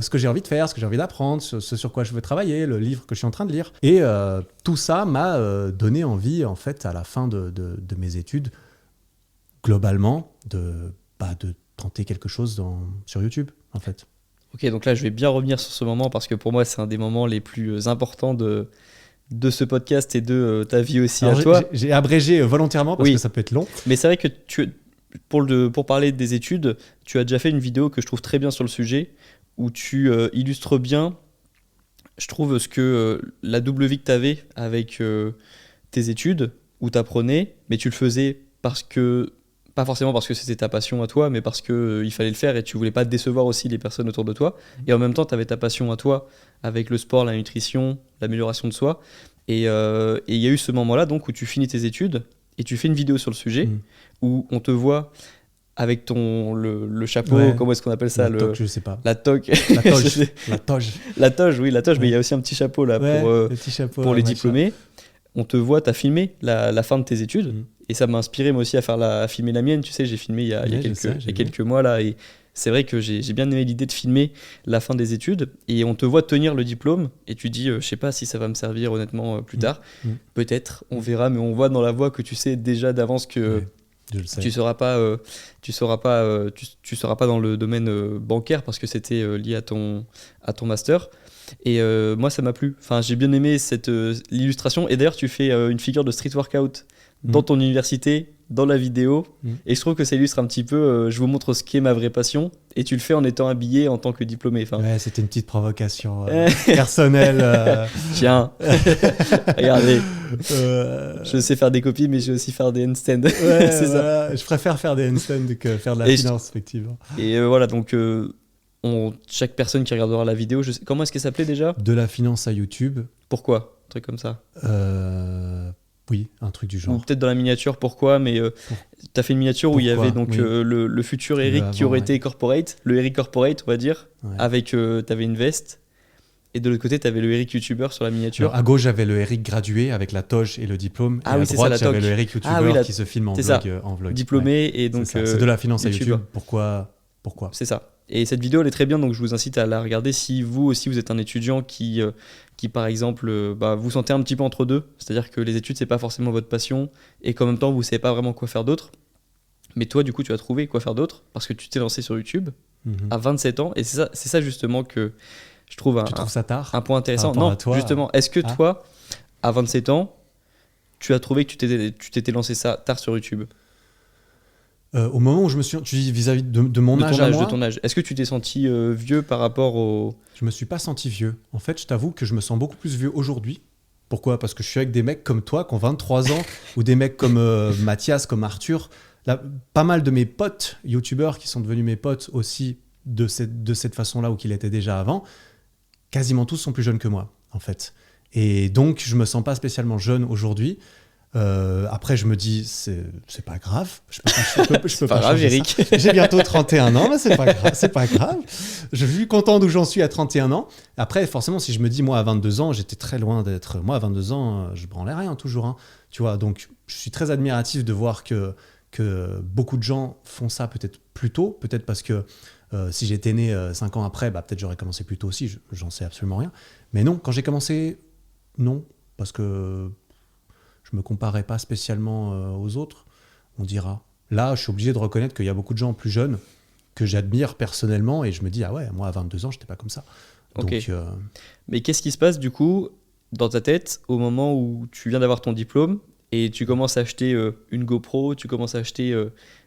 ce que j'ai envie de faire, ce que j'ai envie d'apprendre, ce sur quoi je veux travailler, le livre que je suis en train de lire. Et tout ça m'a donné envie en fait à la fin de mes études globalement de tenter quelque chose sur YouTube en fait.
Ok, donc là je vais bien revenir sur ce moment parce que pour moi c'est un des moments les plus importants de ce podcast et de ta vie aussi. Alors, à toi.
J'ai abrégé volontairement parce que ça peut être long.
Mais c'est vrai que pour parler des études, tu as déjà fait une vidéo que je trouve très bien sur le sujet où tu illustres bien, je trouve, ce que la double vie que tu avais avec tes études où tu apprenais, mais tu le faisais pas forcément parce que c'était ta passion à toi, mais parce qu'il fallait le faire et tu voulais pas décevoir aussi les personnes autour de toi. Et en même temps, tu avais ta passion à toi avec le sport, la nutrition, l'amélioration de soi. Et il y a eu ce moment-là donc, où tu finis tes études et tu fais une vidéo sur le sujet où on te voit avec le chapeau, comment est-ce qu'on appelle ça?
La toque, je sais pas.
La toque.
La toge. La toge.
La toge, oui, la toge, mais il y a aussi un petit chapeau là pour les diplômés. On te voit, tu as filmé la fin de tes études. Et ça m'a inspiré moi aussi à filmer la mienne. Tu sais, j'ai filmé il y a quelques mois là. Et c'est vrai que j'ai bien aimé l'idée de filmer la fin des études. Et on te voit tenir le diplôme. Et tu dis, je sais pas si ça va me servir honnêtement plus tard. Peut-être, on verra. Mais on voit dans la voix que tu sais déjà d'avance que tu seras pas dans le domaine bancaire parce que c'était lié à ton master. Et moi ça m'a plu, enfin j'ai bien aimé l'illustration. Et d'ailleurs tu fais une figure de street workout dans ton université, dans la vidéo, et je trouve que ça illustre un petit peu, je vous montre ce qu'est ma vraie passion, et tu le fais en étant habillé en tant que diplômé.
Ouais, c'était une petite provocation personnelle.
Tiens, regardez, je sais faire des copies, mais je sais aussi faire des handstands.
Ouais, c'est ça. Je préfère faire des handstands que faire de la finance, effectivement.
Et voilà, donc chaque personne qui regardera la vidéo, comment est-ce qu'elle s'appelait déjà?
De la finance à YouTube.
Pourquoi? Un truc comme ça.
Oui, un truc du genre.
Ou peut-être dans la miniature, pourquoi? Mais tu as fait une miniature où il y avait donc le futur Eric qui aurait été corporate, le Eric corporate, on va dire, avec tu avais une veste. Et de l'autre côté, tu avais le Eric YouTuber sur la miniature.
Alors, à gauche, j'avais le Eric gradué avec la toge et le diplôme. Et à droite, j'avais le Eric YouTuber qui se filme en vlog.
Diplômé et donc.
C'est de la finance à YouTube. Pourquoi?
C'est ça. Et cette vidéo, elle est très bien, donc je vous incite à la regarder si vous aussi vous êtes un étudiant qui par exemple, vous sentez un petit peu entre deux. C'est-à-dire que les études, c'est pas forcément votre passion et qu'en même temps, vous savez pas vraiment quoi faire d'autre. Mais toi, du coup, tu as trouvé quoi faire d'autre parce que tu t'es lancé sur YouTube à 27 ans. Et c'est ça justement que je trouve
tu trouves ça tard
un point intéressant. Non, justement, est-ce que toi, à 27 ans, tu as trouvé que tu t'étais lancé ça tard sur YouTube?
Au moment où je me suis... Tu dis vis-à-vis de mon âge à moi?
De ton âge. Est-ce que tu t'es senti vieux par rapport au...
Je me suis pas senti vieux. En fait, je t'avoue que je me sens beaucoup plus vieux aujourd'hui. Pourquoi? Parce que je suis avec des mecs comme toi qui ont 23 ans ou des mecs comme Mathias, comme Arthur. Là, pas mal de mes potes youtubeurs qui sont devenus mes potes aussi de cette façon-là ou qu'ils l'étaient déjà avant, quasiment tous sont plus jeunes que moi, en fait. Et donc, je me sens pas spécialement jeune aujourd'hui. Après, je me dis, c'est pas grave. Je peux pas
grave, Eric.
J'ai bientôt 31 ans, mais c'est pas grave. Je suis content d'où j'en suis à 31 ans. Après, forcément, si je me dis, moi, à 22 ans, j'étais très loin d'être... Moi, à 22 ans, je branlais rien, toujours. Hein, tu vois, donc, je suis très admiratif de voir que beaucoup de gens font ça peut-être plus tôt. Peut-être parce que si j'étais né 5 ans après, peut-être j'aurais commencé plus tôt aussi. J'en sais absolument rien. Mais non, quand j'ai commencé, non. Parce que... je me comparais pas spécialement aux autres, on dira. Là, je suis obligé de reconnaître qu'il y a beaucoup de gens plus jeunes que j'admire personnellement et je me dis, ah ouais, moi à 22 ans, j'étais pas comme ça.
Okay.
Donc,
mais qu'est-ce qui se passe du coup dans ta tête au moment où tu viens d'avoir ton diplôme et tu commences à acheter une GoPro, tu commences à acheter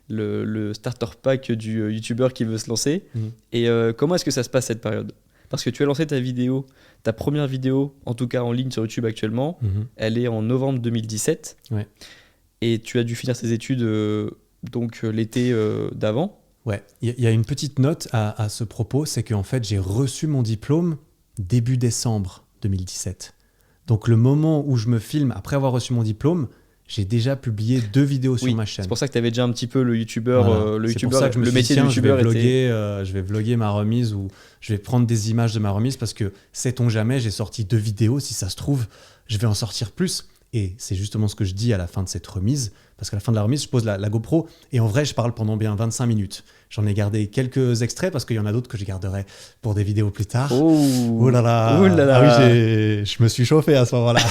le starter pack du YouTuber qui veut se lancer et comment est-ce que ça se passe cette période? Parce que tu as lancé ta première vidéo, en tout cas en ligne sur YouTube actuellement, elle est en novembre 2017.
Ouais.
Et tu as dû finir tes études l'été d'avant.
Ouais, il y a une petite note à ce propos, c'est qu'en fait j'ai reçu mon diplôme début décembre 2017. Donc le moment où je me filme, après avoir reçu mon diplôme, j'ai déjà publié 2 vidéos sur ma chaîne.
C'est pour ça que tu avais déjà un petit peu le YouTuber,
voilà. C'est pour ça que je me suis dit, tiens, je vais vlogger ma remise ou je vais prendre des images de ma remise parce que sait-on jamais, j'ai sorti 2 vidéos, si ça se trouve, je vais en sortir plus. Et c'est justement ce que je dis à la fin de cette remise, parce qu'à la fin de la remise, je pose la GoPro, et en vrai, je parle pendant bien 25 minutes. J'en ai gardé quelques extraits, parce qu'il y en a d'autres que je garderai pour des vidéos plus tard. Oh là là.
Ouh là là.
Ah oui, je me suis chauffé à ce moment-là.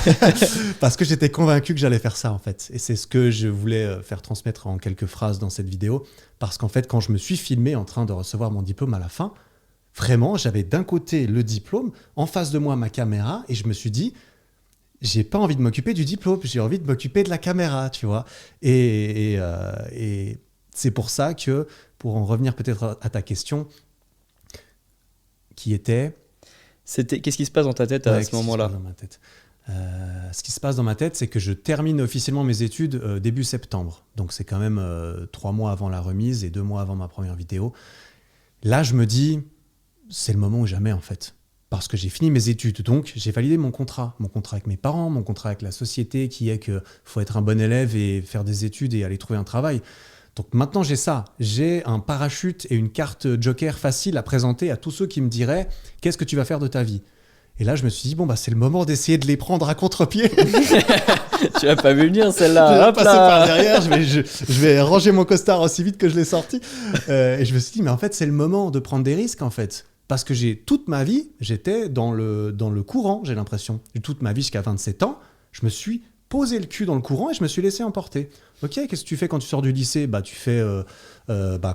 Parce que j'étais convaincu que j'allais faire ça, en fait. Et c'est ce que je voulais faire transmettre en quelques phrases dans cette vidéo. Parce qu'en fait, quand je me suis filmé en train de recevoir mon diplôme à la fin, vraiment, j'avais d'un côté le diplôme, en face de moi ma caméra, et je me suis dit, j'ai pas envie de m'occuper du diplôme, j'ai envie de m'occuper de la caméra, tu vois. Et c'est pour ça que, pour en revenir peut-être à ta question, qui était...
Qu'est-ce qui se passe dans ta tête à ce moment-là?
Ce qui se passe dans ma tête, c'est que je termine officiellement mes études début septembre. Donc c'est quand même 3 mois avant la remise et 2 mois avant ma première vidéo. Là, je me dis, c'est le moment ou jamais en fait. Parce que j'ai fini mes études, donc j'ai validé mon contrat avec mes parents, mon contrat avec la société qui est qu'il faut être un bon élève et faire des études et aller trouver un travail. Donc maintenant j'ai ça, j'ai un parachute et une carte joker facile à présenter à tous ceux qui me diraient « Qu'est-ce que tu vas faire de ta vie ?» Et là je me suis dit, bon bah c'est le moment d'essayer de les prendre à contre-pied.
Tu vas pas venir celle-là.
Je vais passer par derrière, je vais ranger mon costard aussi vite que je l'ai sorti. Et je me suis dit, mais en fait c'est le moment de prendre des risques en fait. Parce que toute ma vie, j'étais dans le courant, j'ai l'impression. Toute ma vie jusqu'à 27 ans, je me suis posé le cul dans le courant et je me suis laissé emporter. Ok, qu'est-ce que tu fais quand tu sors du lycée? Bah, tu fais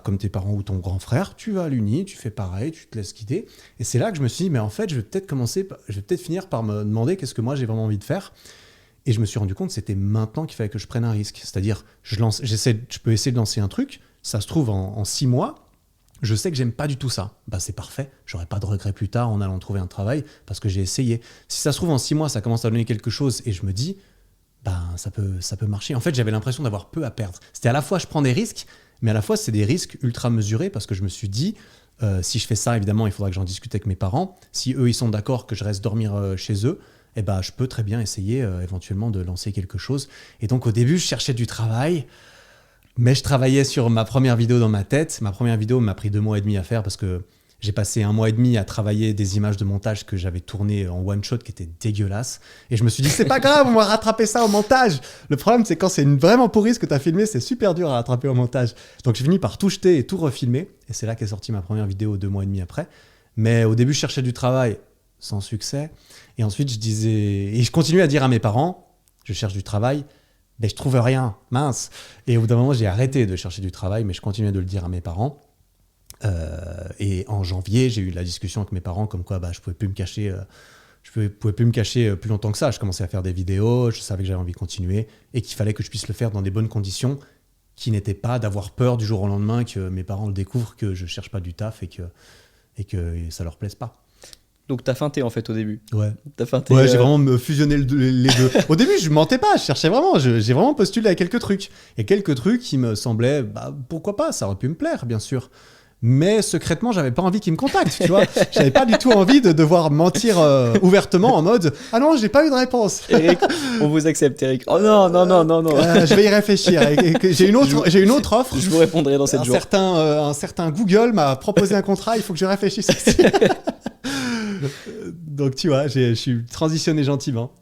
comme tes parents ou ton grand frère, tu vas à l'Uni, tu fais pareil, tu te laisses guider. Et c'est là que je me suis dit, mais en fait, je vais peut-être finir par me demander qu'est-ce que moi j'ai vraiment envie de faire. Et je me suis rendu compte que c'était maintenant qu'il fallait que je prenne un risque. C'est-à-dire, je peux essayer de lancer un truc, ça se trouve en 6 mois, je sais que j'aime pas du tout ça. Bah c'est parfait, j'aurai pas de regrets plus tard en allant trouver un travail parce que j'ai essayé. Si ça se trouve en 6 mois, ça commence à donner quelque chose et je me dis, bah ça peut marcher. En fait, j'avais l'impression d'avoir peu à perdre. C'était à la fois je prends des risques, mais à la fois c'est des risques ultra mesurés parce que je me suis dit, si je fais ça, évidemment, il faudra que j'en discute avec mes parents. Si eux, ils sont d'accord que je reste dormir chez eux, eh ben, je peux très bien essayer éventuellement de lancer quelque chose. Et donc au début, je cherchais du travail. Mais je travaillais sur ma première vidéo dans ma tête. Ma première vidéo m'a pris 2 mois et demi à faire parce que j'ai passé 1 mois et demi à travailler des images de montage que j'avais tournées en one shot qui étaient dégueulasses. Et je me suis dit, c'est pas grave, on va rattraper ça au montage. Le problème, c'est quand c'est vraiment pourri ce que tu as filmé, c'est super dur à rattraper au montage. Donc j'ai fini par tout jeter et tout refilmer. Et c'est là qu'est sortie ma première vidéo 2 mois et demi après. Mais au début, je cherchais du travail sans succès. Et ensuite, je continuais à dire à mes parents, je cherche du travail. Mais je trouve rien, mince. Et au bout d'un moment, j'ai arrêté de chercher du travail, mais je continuais de le dire à mes parents. Et en janvier, j'ai eu la discussion avec mes parents comme quoi je pouvais plus me cacher. Je pouvais plus me cacher plus longtemps que ça. Je commençais à faire des vidéos, je savais que j'avais envie de continuer et qu'il fallait que je puisse le faire dans des bonnes conditions, qui n'étaient pas d'avoir peur du jour au lendemain que mes parents le découvrent, que je cherche pas du taf et que ça leur plaise pas.
Donc t'as feinté en fait au début.
Ouais.
T'as feinté.
Ouais, j'ai vraiment fusionné les deux. Au début, je mentais pas, je cherchais vraiment. J'ai vraiment postulé à quelques trucs. Et quelques trucs qui me semblaient, pourquoi pas, ça aurait pu me plaire, bien sûr. Mais secrètement, j'avais pas envie qu'ils me contactent, tu vois. J'avais pas du tout envie de devoir mentir ouvertement en mode « Ah non, j'ai pas eu de réponse. »
Eric, on vous accepte, Eric. Oh non.
Je vais y réfléchir. J'ai une autre offre.
Je vous répondrai dans 7 jours.
Un certain Google m'a proposé un contrat, il faut que je réfléchisse aussi. Donc tu vois, je suis transitionné gentiment.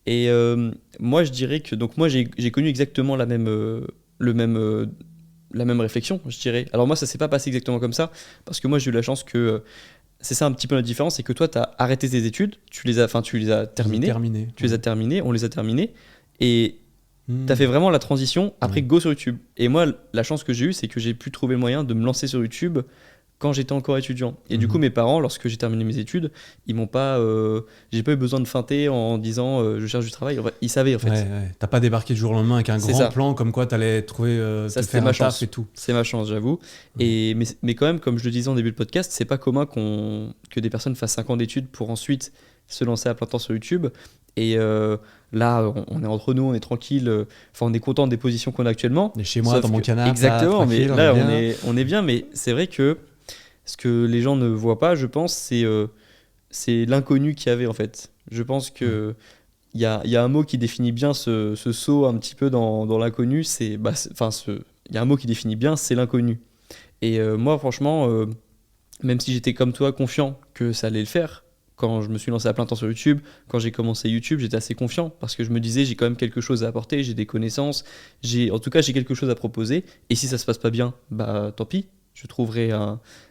Et moi je dirais que moi j'ai connu exactement la même réflexion, je dirais. Alors moi ça s'est pas passé exactement comme ça parce que moi j'ai eu la chance que c'est ça un petit peu la différence, c'est que toi tu as arrêté tes études, tu les as terminées, on les a terminées et tu as fait vraiment la transition après go sur YouTube. Et moi la chance que j'ai eue, c'est que j'ai pu trouver le moyen de me lancer sur YouTube quand j'étais encore étudiant. Et du coup, mes parents, lorsque j'ai terminé mes études, ils m'ont pas... j'ai pas eu besoin de feinter en disant je cherche du travail. Ils savaient, en fait.
Ouais. T'as pas débarqué du jour au lendemain avec un grand plan comme quoi t'allais trouver
ça,
te faire un taf et tout.
C'est ma chance, j'avoue. Mais quand même, comme je le disais en début de podcast, c'est pas commun que des personnes fassent 5 ans d'études pour ensuite se lancer à plein temps sur YouTube. Et là, on est entre nous, on est tranquille. Enfin, on est content des positions qu'on a actuellement.
On est chez moi, dans mon canapé.
Exactement, mais là, on est bien. Mais c'est vrai que ce que les gens ne voient pas, je pense, c'est l'inconnu qu'il y avait en fait. Je pense qu'il y a un mot qui définit bien ce saut un petit peu dans l'inconnu. Il y a un mot qui définit bien, c'est l'inconnu. Et moi, franchement, même si j'étais comme toi confiant que ça allait le faire, quand je me suis lancé à plein temps sur YouTube, quand j'ai commencé YouTube, j'étais assez confiant parce que je me disais j'ai quand même quelque chose à apporter, j'ai des connaissances, en tout cas j'ai quelque chose à proposer. Et si ça se passe pas bien, bah tant pis,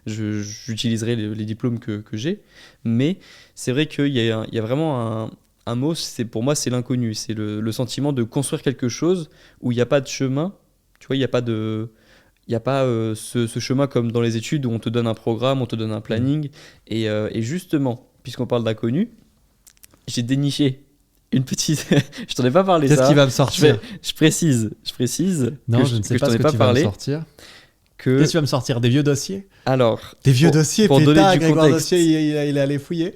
j'utiliserai les diplômes que j'ai. Mais c'est vrai qu'il y a vraiment un mot, pour moi c'est l'inconnu, c'est le sentiment de construire quelque chose où il n'y a pas de chemin, tu vois, il n'y a pas ce chemin comme dans les études où on te donne un programme, on te donne un planning. Et justement, puisqu'on parle d'inconnu, j'ai déniché une petite. Je t'en ai pas parlé.
Qu'est-ce qui va me sortir?
Je précise.
Non, je ne sais pas ce que tu vas me sortir. Qu'est-ce que tu vas me sortir? Des vieux dossiers?
Alors.
Des vieux dossiers,
pour
pétard,
donner du
Grégoire
contexte.
Dossier, il est allé fouiller.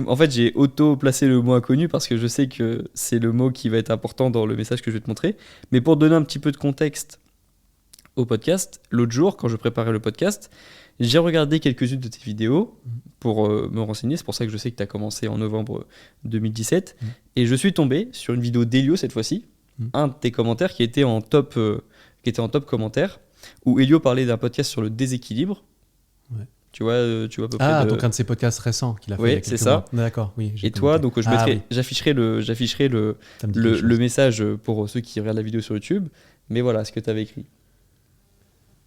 En fait, j'ai auto-placé le mot inconnu parce que je sais que c'est le mot qui va être important dans le message que je vais te montrer. Mais pour donner un petit peu de contexte au podcast, l'autre jour, quand je préparais le podcast, j'ai regardé quelques-unes de tes vidéos pour me renseigner. C'est pour ça que je sais que tu as commencé en novembre 2017. Et je suis tombé sur une vidéo d'Elio cette fois-ci, un de tes commentaires qui était en top commentaire, où Elio parlait d'un podcast sur le déséquilibre.
Ouais.
Tu vois à peu près.
Donc un de ses podcasts récents qu'il a fait.
Oui,
il y a quelques
c'est ça.
mois. D'accord, oui.
Et toi, donc
oui.
j'afficherai le message pour ceux qui regardent la vidéo sur YouTube. Mais voilà ce que tu avais écrit.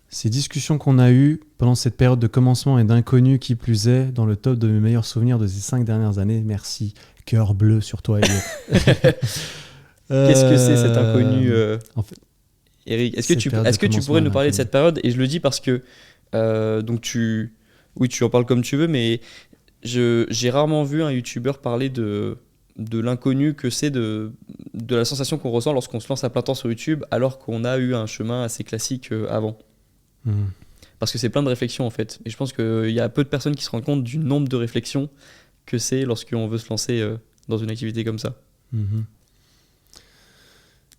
Ces discussions qu'on a eues pendant cette période de commencement et d'inconnu qui plus est, dans le top de mes meilleurs souvenirs de ces 5 dernières années. Merci. Cœur bleu sur toi, Elio.
Qu'est-ce que c'est cet inconnu
en fait,
Eric, est-ce que tu pourrais nous parler de cette période? Et je le dis parce que oui, tu en parles comme tu veux, mais j'ai rarement vu un YouTuber parler de l'inconnu que c'est de la sensation qu'on ressent lorsqu'on se lance à plein temps sur YouTube alors qu'on a eu un chemin assez classique avant. Parce que c'est plein de réflexions en fait. Et je pense qu'il y a peu de personnes qui se rendent compte du nombre de réflexions que c'est lorsqu'on veut se lancer dans une activité comme ça.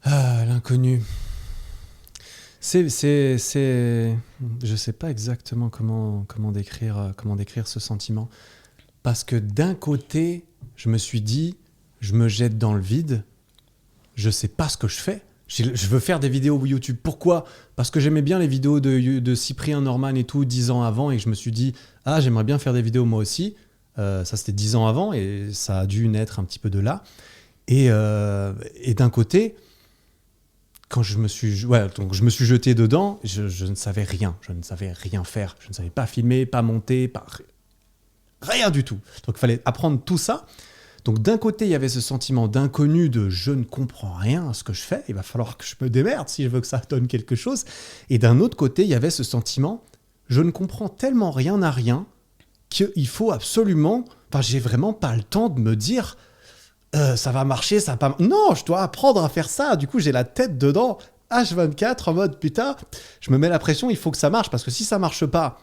Ah, l'inconnu. Je sais pas exactement comment décrire ce sentiment. Parce que d'un côté, je me suis dit, je me jette dans le vide, je sais pas ce que je fais. Je veux faire des vidéos YouTube. Pourquoi? Parce que j'aimais bien les vidéos de Cyprien Norman et tout 10 ans avant, et je me suis dit, ah, j'aimerais bien faire des vidéos moi aussi. Ça, c'était 10 ans avant, et ça a dû naître un petit peu de là. Et d'un côté, quand je me suis jeté dedans, je ne savais rien. Je ne savais rien faire. Je ne savais pas filmer, pas monter, rien du tout. Donc il fallait apprendre tout ça. Donc d'un côté, il y avait ce sentiment d'inconnu de je ne comprends rien à ce que je fais. Il va falloir que je me démerde si je veux que ça donne quelque chose. Et d'un autre côté, il y avait ce sentiment je ne comprends tellement rien à rien qu'il faut absolument... Enfin, j'ai vraiment pas le temps de me dire... ça va marcher, ça va pas... Non, je dois apprendre à faire ça. Du coup, j'ai la tête dedans, H24, en mode, putain, je me mets la pression, il faut que ça marche. Parce que si ça marche pas,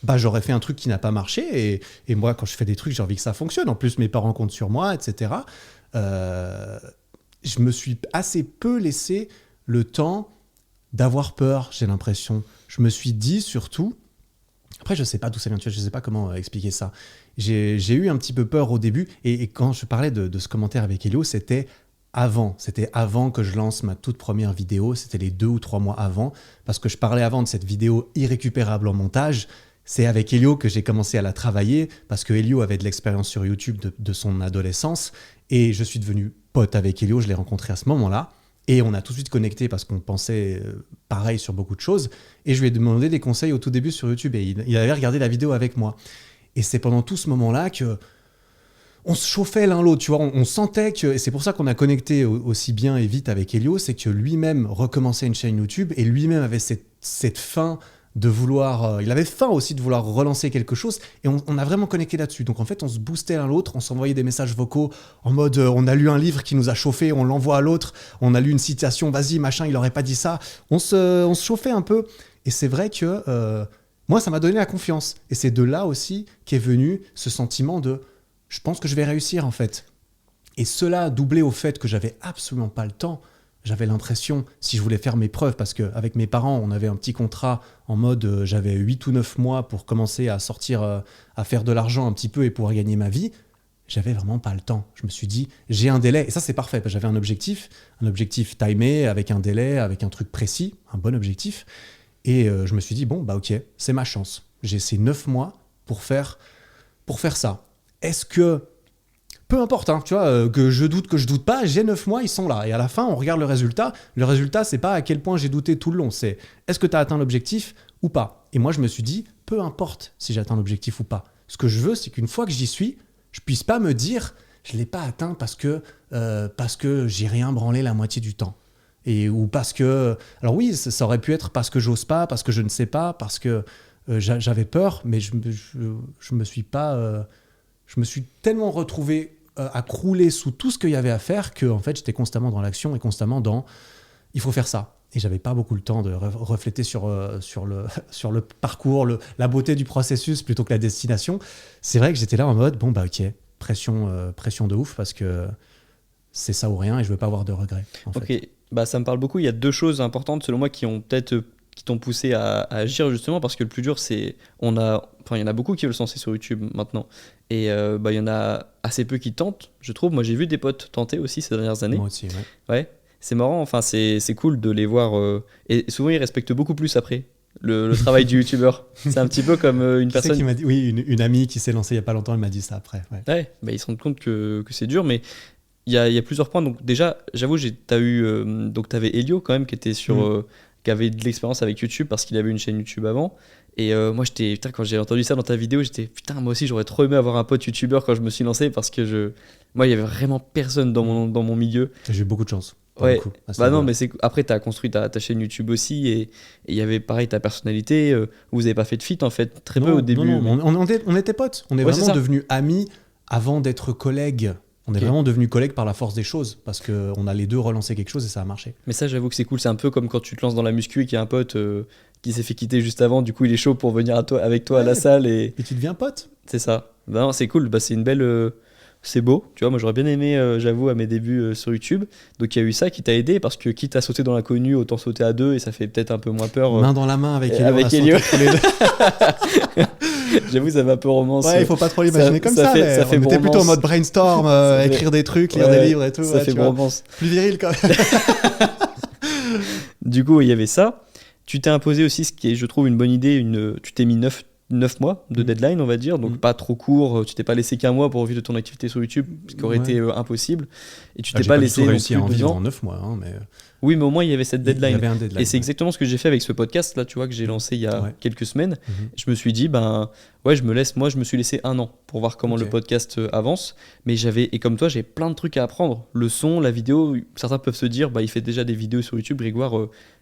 bah, j'aurais fait un truc qui n'a pas marché. Et moi, quand je fais des trucs, j'ai envie que ça fonctionne. En plus, mes parents comptent sur moi, etc. Je me suis assez peu laissé le temps d'avoir peur, j'ai l'impression. Je me suis dit, surtout... Après, je sais pas d'où ça vient, je sais pas comment expliquer ça. J'ai eu un petit peu peur au début, et quand je parlais de ce commentaire avec Elio, c'était avant que je lance ma toute première vidéo, c'était les 2 ou 3 mois avant, parce que je parlais avant de cette vidéo irrécupérable en montage. C'est avec Elio que j'ai commencé à la travailler, parce que Elio avait de l'expérience sur YouTube de son adolescence, et je suis devenu pote avec Elio, je l'ai rencontré à ce moment-là. Et on a tout de suite connecté parce qu'on pensait pareil sur beaucoup de choses. Et je lui ai demandé des conseils au tout début sur YouTube. Et il avait regardé la vidéo avec moi. Et c'est pendant tout ce moment-là que on se chauffait l'un l'autre. Tu vois, on sentait que... Et c'est pour ça qu'on a connecté aussi bien et vite avec Elio. C'est que lui-même recommençait une chaîne YouTube. Et lui-même avait cette faim de vouloir... il avait faim aussi de vouloir relancer quelque chose. Et on a vraiment connecté là-dessus. Donc en fait, on se boostait l'un l'autre. On s'envoyait des messages vocaux en mode on a lu un livre qui nous a chauffé, on l'envoie à l'autre. On a lu une citation, vas-y, machin, il aurait pas dit ça. On se chauffait un peu. Et c'est vrai que moi, ça m'a donné la confiance. Et c'est de là aussi qu'est venu ce sentiment de je pense que je vais réussir en fait. Et cela doublé au fait que j'avais absolument pas le temps. J'avais l'impression, si je voulais faire mes preuves, parce qu'avec mes parents, on avait un petit contrat en mode j'avais 8 ou 9 mois pour commencer à sortir, à faire de l'argent un petit peu et pouvoir gagner ma vie. J'avais vraiment pas le temps. Je me suis dit, j'ai un délai. Et ça, c'est parfait. Parce que j'avais un objectif timé, avec un délai, avec un truc précis, un bon objectif. Et je me suis dit, bon, bah ok, c'est ma chance. J'ai ces 9 mois pour faire ça. est-ce que, peu importe, hein, tu vois, que je doute pas, j'ai 9 mois, ils sont là. Et à la fin, on regarde le résultat. Le résultat, c'est pas à quel point j'ai douté tout le long, c'est est-ce que tu as atteint l'objectif ou pas. Et moi, je me suis dit, peu importe si j'atteins l'objectif ou pas. Ce que je veux, c'est qu'une fois que j'y suis, je puisse pas me dire, je l'ai pas atteint parce que j'ai rien branlé la moitié du temps. Ou parce que... Alors oui, ça aurait pu être parce que j'ose pas, parce que je ne sais pas, parce que j'avais peur, mais je me suis pas... je me suis tellement retrouvé à crouler sous tout ce qu'il y avait à faire que en fait, j'étais constamment dans l'action et constamment dans « il faut faire ça ». Et j'avais pas beaucoup le temps de refléter sur le parcours, la beauté du processus plutôt que la destination. C'est vrai que j'étais là en mode « bon bah ok, pression de ouf parce que c'est ça ou rien et je veux pas avoir de regrets. »
Ok, bah, ça me parle beaucoup. Il y a 2 choses importantes selon moi qui t'ont poussé à agir justement parce que le plus dur c'est il y en a beaucoup qui veulent se lancer sur YouTube maintenant et il y en a assez peu qui tentent, je trouve. Moi j'ai vu des potes tenter aussi ces dernières années.
Moi aussi,
Ouais, c'est marrant, enfin c'est cool de les voir et souvent ils respectent beaucoup plus après le travail du youtubeur. C'est un petit peu comme une personne
qui m'a dit, oui, une amie qui s'est lancée il y a pas longtemps, elle m'a dit ça après.
Ouais, bah, ils se rendent compte que c'est dur, mais il y a plusieurs points. Donc déjà, j'avoue, t'avais Elio quand même qui était qui avait de l'expérience avec YouTube parce qu'il avait une chaîne YouTube avant. Et moi, quand j'ai entendu ça dans ta vidéo, j'étais putain, moi aussi, j'aurais trop aimé avoir un pote YouTubeur quand je me suis lancé parce que moi, il y avait vraiment personne dans mon milieu.
J'ai eu beaucoup de chance.
Ouais, bah non, mais après, tu as construit ta chaîne YouTube aussi et il y avait pareil ta personnalité. Vous avez pas fait de feat en fait, très peu au début.
Non, on était potes. On est vraiment devenus amis avant d'être collègues. On est vraiment devenus collègues par la force des choses parce qu'on a les deux relancé quelque chose et ça a marché.
Mais ça, j'avoue que c'est cool. C'est un peu comme quand tu te lances dans la muscu et qu'il y a un pote qui s'est fait quitter juste avant. Du coup, il est chaud pour venir avec toi à la salle. Et
tu deviens pote.
C'est ça. Bah non, c'est cool. Bah, c'est une belle... c'est beau. Tu vois, moi, j'aurais bien aimé, j'avoue, à mes débuts sur YouTube. Donc, il y a eu ça qui t'a aidé parce que quitte à sauter dans l'inconnu, autant sauter à 2 et ça fait peut-être un peu moins peur.
Main dans la main avec Elio.
Avec Elio. J'avoue, ça va un peu romance.
Ouais, il faut pas trop l'imaginer comme ça. Ça fait on était plutôt en mode brainstorm, écrire des trucs, lire des livres et tout.
Ça fait romance.
Plus viril quand même.
Du coup, il y avait ça. Tu t'es imposé aussi ce qui est, je trouve, une bonne idée. Tu t'es mis 9 mois de deadline, on va dire, donc pas trop court. Tu t'es pas laissé qu'un mois pour vivre de ton activité sur YouTube, ce qui aurait été impossible. Et tu t'es pas laissé
réussi à en vivre en 9 mois. Hein, mais...
Oui, mais au moins il y avait cette deadline.
Il y avait un deadline.
Et c'est exactement ce que j'ai fait avec ce podcast là, tu vois, que j'ai lancé il y a quelques semaines. Je me suis dit, je me suis laissé 1 an pour voir comment le podcast avance. Mais et comme toi, j'ai plein de trucs à apprendre. Le son, la vidéo, certains peuvent se dire, il fait déjà des vidéos sur YouTube, Grégoire,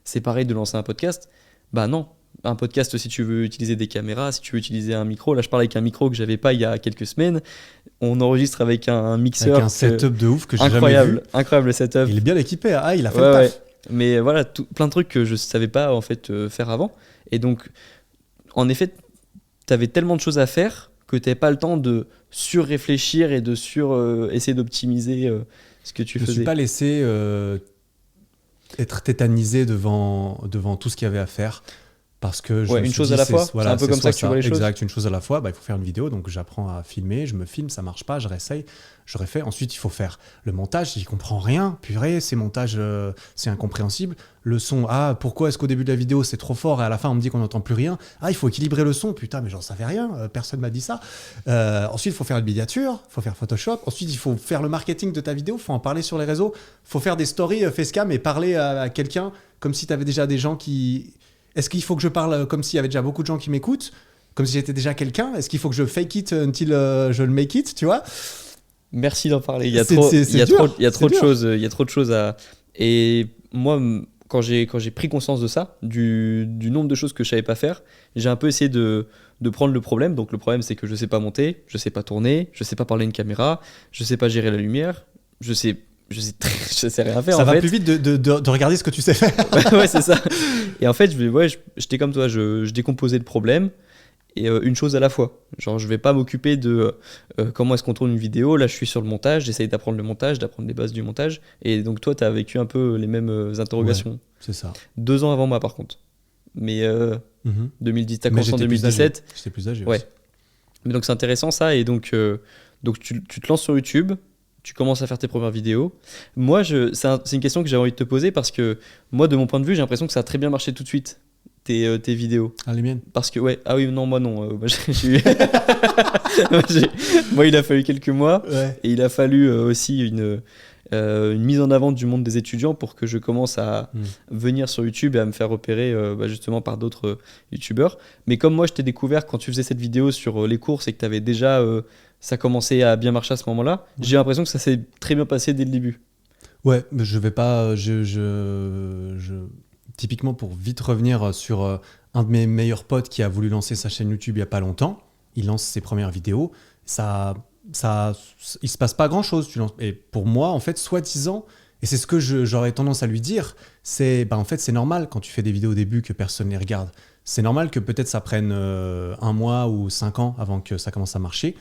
c'est pareil de lancer un podcast. Bah non. Un podcast, si tu veux utiliser des caméras, si tu veux utiliser un micro. Là, je parle avec un micro que j'avais pas il y a quelques semaines. On enregistre avec un mixeur.
Avec un setup de ouf que j'ai jamais vu.
Incroyable le setup.
Il est bien équipé. Ah, il a fait le taf.
Ouais. Mais voilà, plein de trucs que je savais pas en fait faire avant. Et donc, en effet, tu avais tellement de choses à faire que tu n'avais pas le temps de surréfléchir et de essayer d'optimiser ce que tu faisais.
Je me suis pas laissé être tétanisé devant tout ce qu'il y avait à faire. Parce que
une chose à la fois, c'est un peu comme ça que tu vois les choses.
Exact, une chose à la fois. Il faut faire une vidéo, donc j'apprends à filmer, je me filme, ça marche pas, je réessaye, je refais. Ensuite, il faut faire le montage, j'y comprends rien. Purée, ces montages, c'est incompréhensible. Le son, pourquoi est-ce qu'au début de la vidéo c'est trop fort et à la fin on me dit qu'on n'entend plus rien. Il faut équilibrer le son, putain, mais j'en savais rien, personne m'a dit ça. Ensuite, il faut faire une miniature, il faut faire Photoshop. Ensuite, il faut faire le marketing de ta vidéo, il faut en parler sur les réseaux, il faut faire des stories facecam et parler à quelqu'un comme si tu avais déjà des gens qui... Est-ce qu'il faut que je parle comme s'il y avait déjà beaucoup de gens qui m'écoutent, comme si j'étais déjà quelqu'un? Est-ce qu'il faut que je fake it until je le make it, tu vois?
Merci d'en parler. Il y a trop de choses à... Et moi, quand j'ai pris conscience de ça, du nombre de choses que je savais pas faire, j'ai un peu essayé de prendre le problème. Donc le problème, c'est que je sais pas monter, je sais pas tourner, je sais pas parler à une caméra, je sais pas gérer la lumière, je sais rien faire.
Ça va plus vite de regarder ce que tu sais faire.
Ouais, c'est ça. Et en fait, j'étais comme toi, je décomposais le problème et une chose à la fois. Genre, je vais pas m'occuper de comment est-ce qu'on tourne une vidéo. Là, je suis sur le montage, j'essaye d'apprendre le montage, d'apprendre les bases du montage. Et donc, toi, tu as vécu un peu les mêmes interrogations.
Ouais, c'est ça.
2 ans avant moi, par contre. Mais 2010, t'as commencé en 2017.
J'étais plus âgé.
Ouais. Mais donc, c'est intéressant ça. Et donc tu te lances sur YouTube. Tu commences à faire tes premières vidéos. Moi, c'est une question que j'ai envie de te poser parce que moi, de mon point de vue, j'ai l'impression que ça a très bien marché tout de suite. tes vidéos?
Ah, les miennes.
Parce que, ouais, ah oui, non, moi non. Moi, moi, il a fallu quelques mois.
Ouais.
Et il a fallu aussi une mise en avant du monde des étudiants pour que je commence à venir sur YouTube et à me faire repérer justement par d'autres YouTubeurs. Mais comme moi, je t'ai découvert quand tu faisais cette vidéo sur les courses et que tu avais déjà. Ça commençait à bien marcher à ce moment-là, j'ai l'impression que ça s'est très bien passé dès le début.
Ouais, mais je vais pas. Typiquement, pour vite revenir sur un de mes meilleurs potes qui a voulu lancer sa chaîne YouTube il y a pas longtemps, il lance ses premières vidéos. Il se passe pas grand chose. Et pour moi, en fait, soi-disant, et c'est ce que j'aurais tendance à lui dire, c'est en fait, c'est normal quand tu fais des vidéos au début que personne les regarde. C'est normal que peut-être ça prenne 1 mois ou 5 ans avant que ça commence à marcher.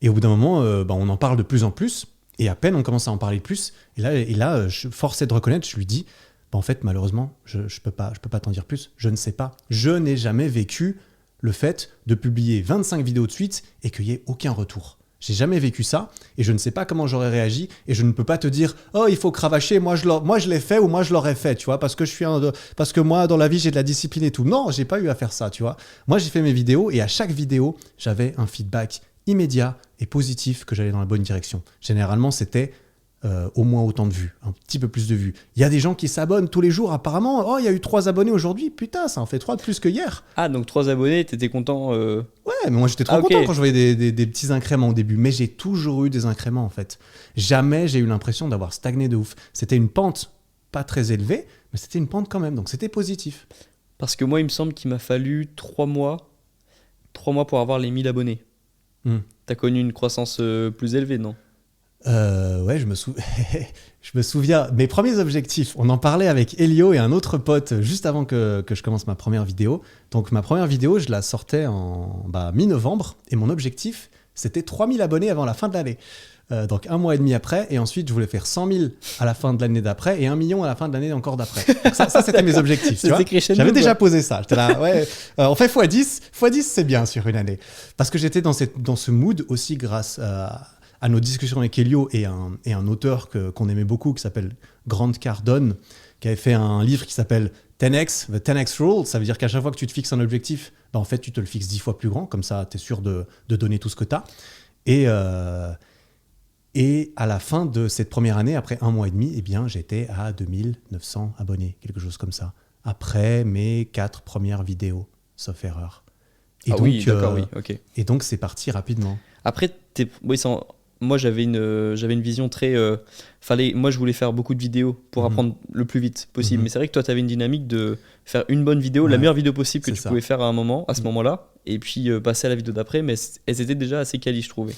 Et au bout d'un moment, on en parle de plus en plus. Et à peine on commence à en parler plus. Et là force est de reconnaître, je lui dis, en fait, malheureusement, je peux pas t'en dire plus. Je ne sais pas. Je n'ai jamais vécu le fait de publier 25 vidéos de suite et qu'il n'y ait aucun retour. J'ai jamais vécu ça et je ne sais pas comment j'aurais réagi et je ne peux pas te dire « Oh, il faut cravacher, moi je l'ai fait ou moi je l'aurais fait, tu vois, parce que moi, dans la vie, j'ai de la discipline et tout. » Non, j'ai pas eu à faire ça, tu vois. Moi, j'ai fait mes vidéos et à chaque vidéo, j'avais un feedback immédiat et positif que j'allais dans la bonne direction. Généralement, c'était au moins autant de vues, un petit peu plus de vues. Il y a des gens qui s'abonnent tous les jours apparemment. Oh, il y a eu 3 abonnés aujourd'hui. Putain, ça en fait 3 de plus que hier.
Ah, donc 3 abonnés, t'étais content
Ouais, mais moi j'étais trop content quand je voyais des petits incréments au début. Mais j'ai toujours eu des incréments en fait. Jamais j'ai eu l'impression d'avoir stagné de ouf. C'était une pente pas très élevée, mais c'était une pente quand même. Donc c'était positif.
Parce que moi, il me semble qu'il m'a fallu 3 mois pour avoir les 1000 abonnés. T'as connu une croissance plus élevée, non?
Ouais, je me souviens. Mes premiers objectifs, on en parlait avec Elio et un autre pote juste avant que je commence ma première vidéo. Donc ma première vidéo, je la sortais en mi-novembre et mon objectif, c'était 3000 abonnés avant la fin de l'année. Donc 1 mois et demi après, et ensuite je voulais faire 100 000 à la fin de l'année d'après et 1 million à la fin de l'année encore d'après. Donc ça c'était mes objectifs. Tu vois, j'avais déjà posé ça. J'étais là, ouais, on fait x10, c'est bien sur une année. Parce que j'étais dans ce mood aussi grâce à nos discussions avec Elio et un auteur qu'on aimait beaucoup qui s'appelle Grant Cardone, qui avait fait un livre qui s'appelle 10X, The 10X Rule. Ça veut dire qu'à chaque fois que tu te fixes un objectif, en fait, tu te le fixes 10 fois plus grand. Comme ça, tu es sûr de donner tout ce que tu as. Et à la fin de cette première année, après 1 mois et demi, eh bien, j'étais à 2900 abonnés, quelque chose comme ça. Après mes 4 premières vidéos, sauf erreur. Et donc,
oui, d'accord, oui, ok.
Et donc, c'est parti rapidement.
Après, moi, j'avais une vision très... moi, je voulais faire beaucoup de vidéos pour apprendre le plus vite possible. Mais c'est vrai que toi, tu avais une dynamique de faire une bonne vidéo, la meilleure vidéo possible que tu pouvais faire à ce moment-là, et puis passer à la vidéo d'après. Mais elles étaient déjà assez quali, je trouvais.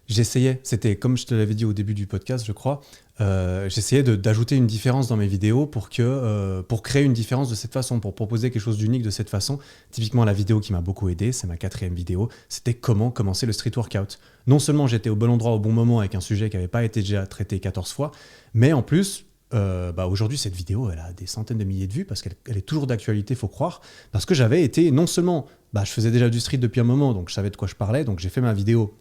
J'essayais, c'était comme je te l'avais dit au début du podcast, je crois, j'essayais d'ajouter une différence dans mes vidéos pour créer une différence de cette façon, pour proposer quelque chose d'unique de cette façon. Typiquement, la vidéo qui m'a beaucoup aidé, c'est ma 4e vidéo, c'était comment commencer le street workout. Non seulement j'étais au bon endroit au bon moment avec un sujet qui n'avait pas été déjà traité 14 fois, mais en plus, aujourd'hui, cette vidéo, elle a des centaines de milliers de vues parce qu'elle est toujours d'actualité, faut croire, parce que j'avais été, non seulement, je faisais déjà du street depuis un moment, donc je savais de quoi je parlais, donc j'ai fait ma vidéo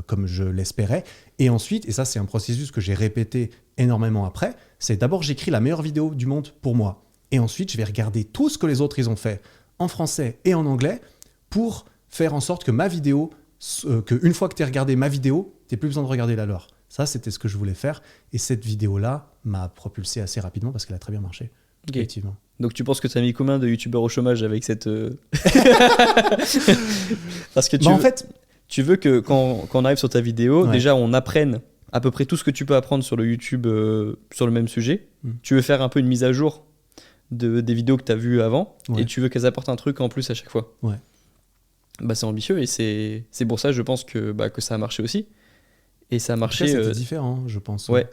comme je l'espérais. Et ensuite, et ça c'est un processus que j'ai répété énormément après, c'est d'abord j'écris la meilleure vidéo du monde pour moi. Et ensuite, je vais regarder tout ce que les autres ils ont fait en français et en anglais pour faire en sorte que ma vidéo, qu'une fois que tu as regardé ma vidéo, tu n'as plus besoin de regarder la leur. Ça, c'était ce que je voulais faire. Et cette vidéo-là m'a propulsé assez rapidement parce qu'elle a très bien marché. Okay. Effectivement.
Donc tu penses que tu as mis combien de youtubeurs au chômage avec cette... Parce que
en fait...
Tu veux que quand on arrive sur ta vidéo, déjà on apprenne à peu près tout ce que tu peux apprendre sur le YouTube sur le même sujet. Tu veux faire un peu une mise à jour des vidéos que tu as vues avant et tu veux qu'elles apportent un truc en plus à chaque fois.
Ouais.
C'est ambitieux et c'est pour ça je pense que ça a marché aussi. Et ça a marché...
C'était différent, je pense.
Ouais.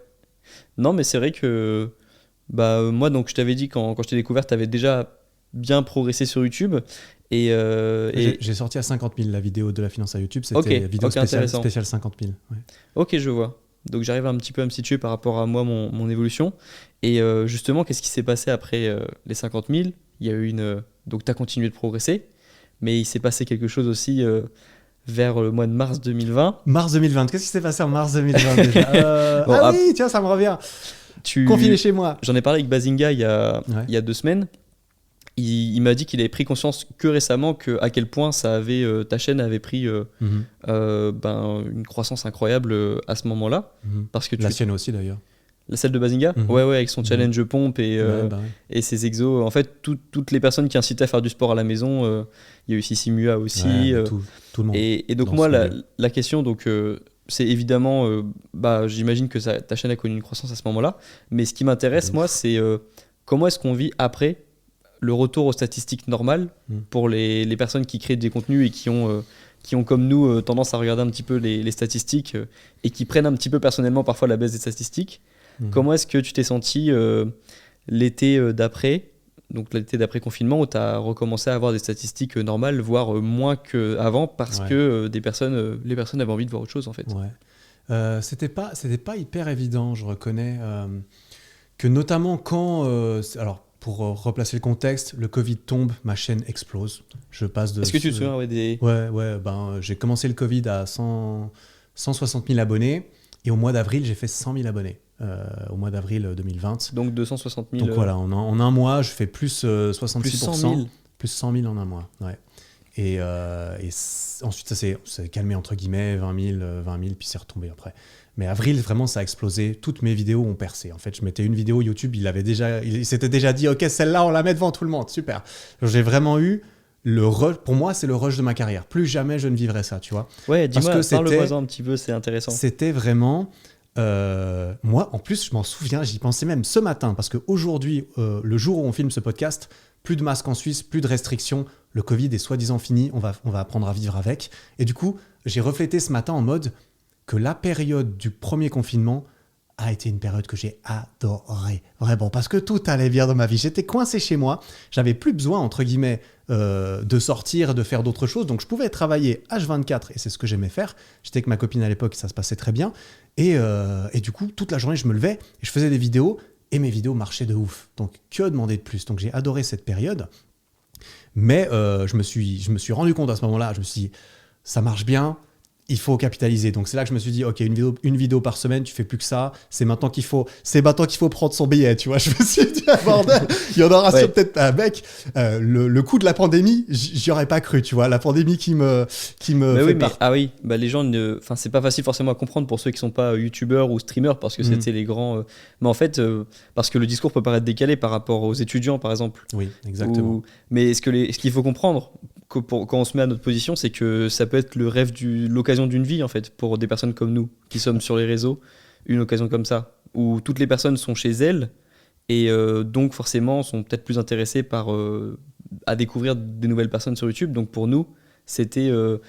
Non, mais c'est vrai que moi, donc, je t'avais dit quand je t'ai découvert, tu avais déjà bien progressé sur YouTube.
J'ai sorti à 50 000 la vidéo de la finance à YouTube, c'était vidéo spéciale 50 000. Ouais.
Ok, je vois. Donc j'arrive un petit peu à me situer par rapport à moi, mon évolution. Et justement, qu'est-ce qui s'est passé après les 50 000 ? Il y a eu donc tu as continué de progresser, mais il s'est passé quelque chose aussi vers le mois de mars 2020.
Mars 2020, qu'est-ce qui s'est passé en mars 2020 déjà oui, tiens, ça me revient. Confiné chez moi.
J'en ai parlé avec Bazinga il y a 2 semaines. il m'a dit qu'il avait pris conscience que récemment à quel point ta chaîne avait pris une croissance incroyable à ce moment-là. Parce que
La sienne aussi d'ailleurs.
Celle de Bazinga, ouais, avec son challenge pompe et ses exos. En fait, toutes les personnes qui incitaient à faire du sport à la maison, il y a eu Sissi Mua aussi.
Tout le monde.
Et donc moi, la question, c'est évidemment, j'imagine que ta chaîne a connu une croissance à ce moment-là. Mais ce qui m'intéresse, moi, c'est comment est-ce qu'on vit après le retour aux statistiques normales pour les personnes qui créent des contenus et qui ont comme nous tendance à regarder un petit peu les statistiques et qui prennent un petit peu personnellement parfois la baisse des statistiques. Comment est-ce que tu t'es senti l'été d'après, donc l'été d'après confinement, où tu as recommencé à avoir des statistiques normales, voire moins qu'avant, parce que les personnes avaient envie de voir autre chose en fait.
C'était pas hyper évident, je reconnais, que notamment quand... alors, pour replacer le contexte, le Covid tombe, ma chaîne explose. Je passe de...
Est-ce que tu te souviens des...
j'ai commencé le Covid à 160 000 abonnés, et au mois d'avril, j'ai fait 100 000 abonnés. Au mois d'avril 2020.
Donc 260 000.
Donc voilà, en un mois, je fais plus 66%.
Plus 100 000.
Plus 100 000 en un mois, ouais. Et ensuite, ça s'est calmé entre guillemets, 20 000, puis c'est retombé après. Mais avril, vraiment, ça a explosé. Toutes mes vidéos ont percé. En fait, je mettais une vidéo YouTube, il s'était déjà dit, ok, celle-là, on la met devant tout le monde, super. J'ai vraiment eu le rush. Pour moi, c'est le rush de ma carrière. Plus jamais je ne vivrai ça, tu vois.
Ouais, dis-moi, parle-moi un petit peu, c'est intéressant.
C'était vraiment... moi, en plus, je m'en souviens, j'y pensais même ce matin, parce qu'aujourd'hui, le jour où on filme ce podcast, plus de masques en Suisse, plus de restrictions, le Covid est soi-disant fini, on va apprendre à vivre avec. Et du coup, j'ai reflété ce matin en mode que la période du premier confinement a été une période que j'ai adorée, vraiment, parce que tout allait bien dans ma vie. J'étais coincé chez moi, j'avais plus besoin, entre guillemets, de sortir, de faire d'autres choses, donc je pouvais travailler H24, et c'est ce que j'aimais faire. J'étais avec ma copine à l'époque, ça se passait très bien, et du coup, toute la journée, je me levais, et je faisais des vidéos, et mes vidéos marchaient de ouf. Donc, que demander de plus? Donc, j'ai adoré cette période, mais je me suis rendu compte à ce moment-là, je me suis dit, ça marche bien, il faut capitaliser. Donc c'est là que je me suis dit, ok, une vidéo par semaine, tu fais plus que ça. C'est maintenant qu'il faut prendre son billet, tu vois. Je me suis dit, ah, bordel, il y en aura peut-être un mec. Le coup de la pandémie, j'y aurais pas cru, tu vois. La pandémie qui me
les gens, c'est pas facile forcément à comprendre pour ceux qui sont pas youtubeurs ou streamers parce que c'était les grands. Mais en fait, parce que le discours peut paraître décalé par rapport aux étudiants, par exemple.
Oui, exactement.
Mais ce qu'il faut comprendre quand on se met à notre position, c'est que ça peut être le rêve l'occasion d'une vie en fait pour des personnes comme nous qui sommes sur les réseaux, une occasion comme ça où toutes les personnes sont chez elles et donc forcément sont peut-être plus intéressées à découvrir des nouvelles personnes sur YouTube. Donc pour nous ça peut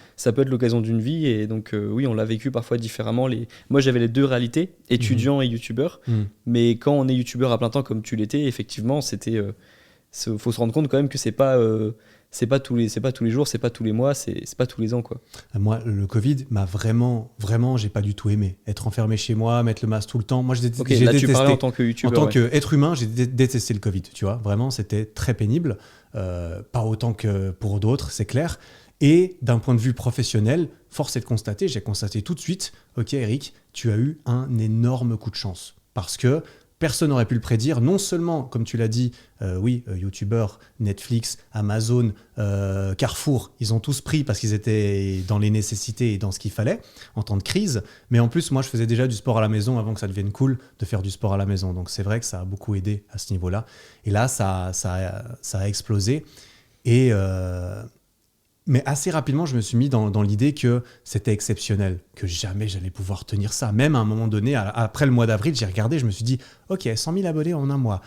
être l'occasion d'une vie et donc oui, on l'a vécu parfois différemment. Moi j'avais les deux réalités, étudiant et youtubeur, mais quand on est youtubeur à plein temps comme tu l'étais, effectivement faut se rendre compte quand même que c'est pas tous les jours, c'est pas tous les mois, c'est pas tous les ans quoi.
Moi, le Covid m'a vraiment, j'ai pas du tout aimé. Être enfermé chez moi, mettre le masque tout le temps. Moi, j'ai détesté.
Tu parlais en tant que youtubeur.
En tant qu'être humain, j'ai détesté le Covid. Tu vois, vraiment, c'était très pénible. Pas autant que pour d'autres, c'est clair. Et d'un point de vue professionnel, force est de constater, j'ai constaté tout de suite, ok Eric, tu as eu un énorme coup de chance parce que personne n'aurait pu le prédire. Non seulement, comme tu l'as dit, youtubeurs, Netflix, Amazon, Carrefour, ils ont tous pris parce qu'ils étaient dans les nécessités et dans ce qu'il fallait en temps de crise. Mais en plus, moi, je faisais déjà du sport à la maison avant que ça devienne cool de faire du sport à la maison. Donc, c'est vrai que ça a beaucoup aidé à ce niveau-là. Et là, ça a explosé. Mais assez rapidement, je me suis mis dans l'idée que c'était exceptionnel, que jamais j'allais pouvoir tenir ça. Même à un moment donné, après le mois d'avril, j'ai regardé, je me suis dit, ok, 100 000 abonnés en un mois.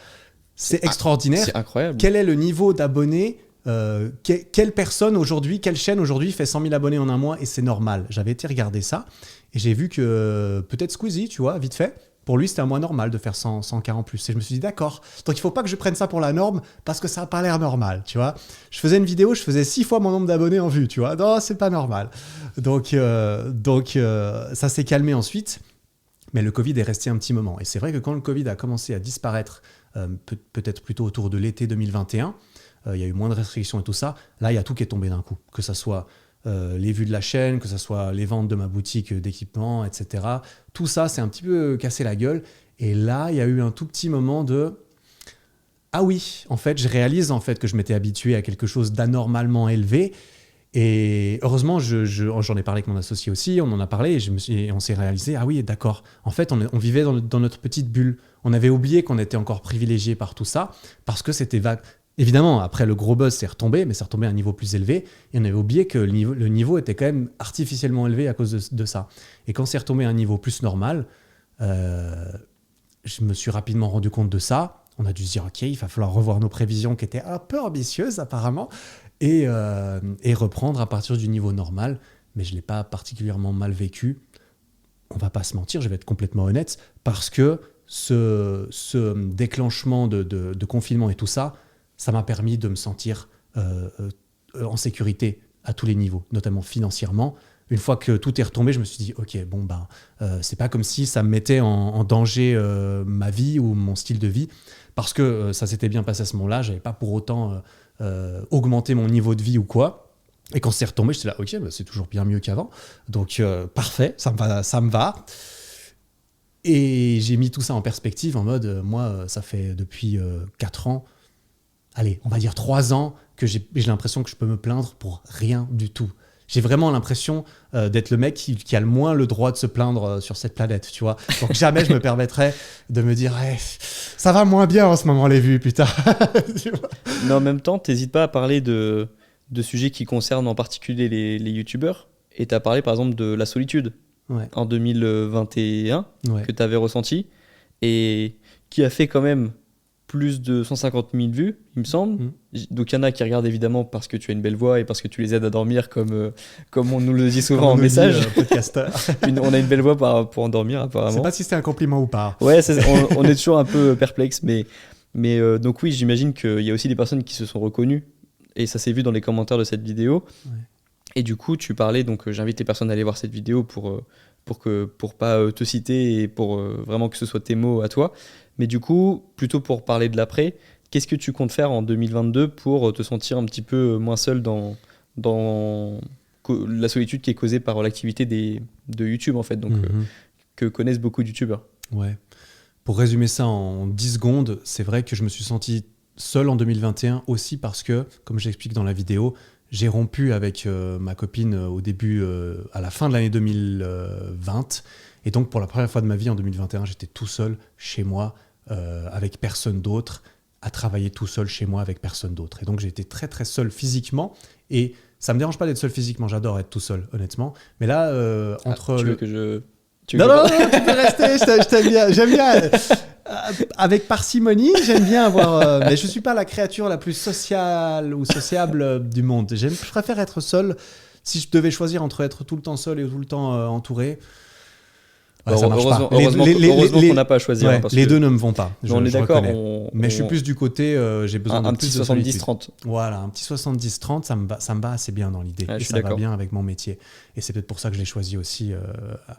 C'est extraordinaire.
C'est incroyable.
Quel est le niveau d'abonnés quelle personne aujourd'hui, quelle chaîne aujourd'hui fait 100 000 abonnés en un mois et c'est normal? J'avais été regarder ça et j'ai vu que peut-être Squeezie, tu vois, vite fait, pour lui, c'était un mois normal de faire 100K en plus. Et je me suis dit, d'accord. Donc, il ne faut pas que je prenne ça pour la norme parce que ça n'a pas l'air normal, tu vois. Je faisais une vidéo, je faisais 6 fois mon nombre d'abonnés en vue, tu vois. Non, c'est pas normal. Donc ça s'est calmé ensuite. Mais le Covid est resté un petit moment. Et c'est vrai que quand le Covid a commencé à disparaître, peut-être plutôt autour de l'été 2021, il y a eu moins de restrictions et tout ça. Là, il y a tout qui est tombé d'un coup. Que ça soit les vues de la chaîne, que ce soit les ventes de ma boutique d'équipements, etc. Tout ça, c'est un petit peu cassé la gueule. Et là, il y a eu un tout petit moment de ah oui, en fait, je réalise en fait que je m'étais habitué à quelque chose d'anormalement élevé. Et heureusement, j'en ai parlé avec mon associé aussi, on en a parlé et on s'est réalisé, ah oui, d'accord. En fait, on vivait dans notre petite bulle. On avait oublié qu'on était encore privilégié par tout ça parce que c'était vague. Évidemment, après le gros buzz, c'est retombé, mais c'est retombé à un niveau plus élevé. Et on avait oublié que le niveau était quand même artificiellement élevé à cause de ça. Et quand c'est retombé à un niveau plus normal, je me suis rapidement rendu compte de ça. On a dû se dire, OK, il va falloir revoir nos prévisions qui étaient un peu ambitieuses apparemment et reprendre à partir du niveau normal. Mais je ne l'ai pas particulièrement mal vécu. On ne va pas se mentir, je vais être complètement honnête, parce que ce déclenchement de confinement et tout ça, ça m'a permis de me sentir en sécurité à tous les niveaux, notamment financièrement. Une fois que tout est retombé, je me suis dit, OK, bon, c'est pas comme si ça me mettait en danger ma vie ou mon style de vie, parce que ça s'était bien passé à ce moment-là, j'avais pas pour autant augmenté mon niveau de vie ou quoi. Et quand c'est retombé, j'étais là, OK, c'est toujours bien mieux qu'avant. Donc, parfait, ça me va. Et j'ai mis tout ça en perspective en mode, moi, ça fait depuis 4 ans, allez, on va dire 3 ans, que j'ai l'impression que je peux me plaindre pour rien du tout. J'ai vraiment l'impression d'être le mec qui a le moins le droit de se plaindre sur cette planète, tu vois. Donc jamais je me permettrais de me dire ça va moins bien en ce moment les vues, putain.
Mais en même temps, t'hésites pas à parler de sujets qui concernent en particulier les youtubeurs. Et t'as parlé par exemple de la solitude en 2021 que t'avais ressenti et qui a fait quand même plus de 150 000 vues, il me semble. Donc il y en a qui regardent évidemment parce que tu as une belle voix et parce que tu les aides à dormir, comme on nous le dit souvent en message. On a une belle voix pour endormir apparemment.
Je sais pas si c'est un compliment ou pas.
Ouais, on est toujours un peu perplexe, mais donc oui, j'imagine qu'il y a aussi des personnes qui se sont reconnues et ça s'est vu dans les commentaires de cette vidéo. Ouais. Et du coup, tu parlais, donc j'invite les personnes à aller voir cette vidéo pour pas te citer et pour vraiment que ce soit tes mots à toi. Mais du coup, plutôt pour parler de l'après, qu'est-ce que tu comptes faire en 2022 pour te sentir un petit peu moins seul dans la solitude qui est causée par l'activité de YouTube, en fait, donc, que connaissent beaucoup de YouTubeurs?
Ouais. Pour résumer ça en 10 secondes, c'est vrai que je me suis senti seul en 2021 aussi parce que, comme j'explique dans la vidéo, j'ai rompu avec ma copine au début, à la fin de l'année 2020. Et donc, pour la première fois de ma vie, en 2021, j'étais tout seul chez moi, avec personne d'autre, à travailler tout seul chez moi avec personne d'autre. Et donc, j'ai été très, très seul physiquement. Et ça ne me dérange pas d'être seul physiquement. J'adore être tout seul, honnêtement. Mais là, entre...
tu veux que je...
Non, tu peux rester. Je t'aime bien. J'aime bien... avec parcimonie, j'aime bien avoir... mais je ne suis pas la créature la plus sociale ou sociable du monde. Je préfère être seul. Si je devais choisir entre être tout le temps seul et tout le temps entouré...
Ouais, ça marche pas. Heureusement qu'on n'a pas à choisir.
Ouais, les deux ne me vont pas.
On est d'accord.
Mais je suis plus du côté, j'ai besoin
un
de plus
de 70-30.
Voilà, un petit 70-30, ça me va assez bien dans l'idée.
Ouais,
et ça va bien avec mon métier. Et c'est peut-être pour ça que je l'ai choisi aussi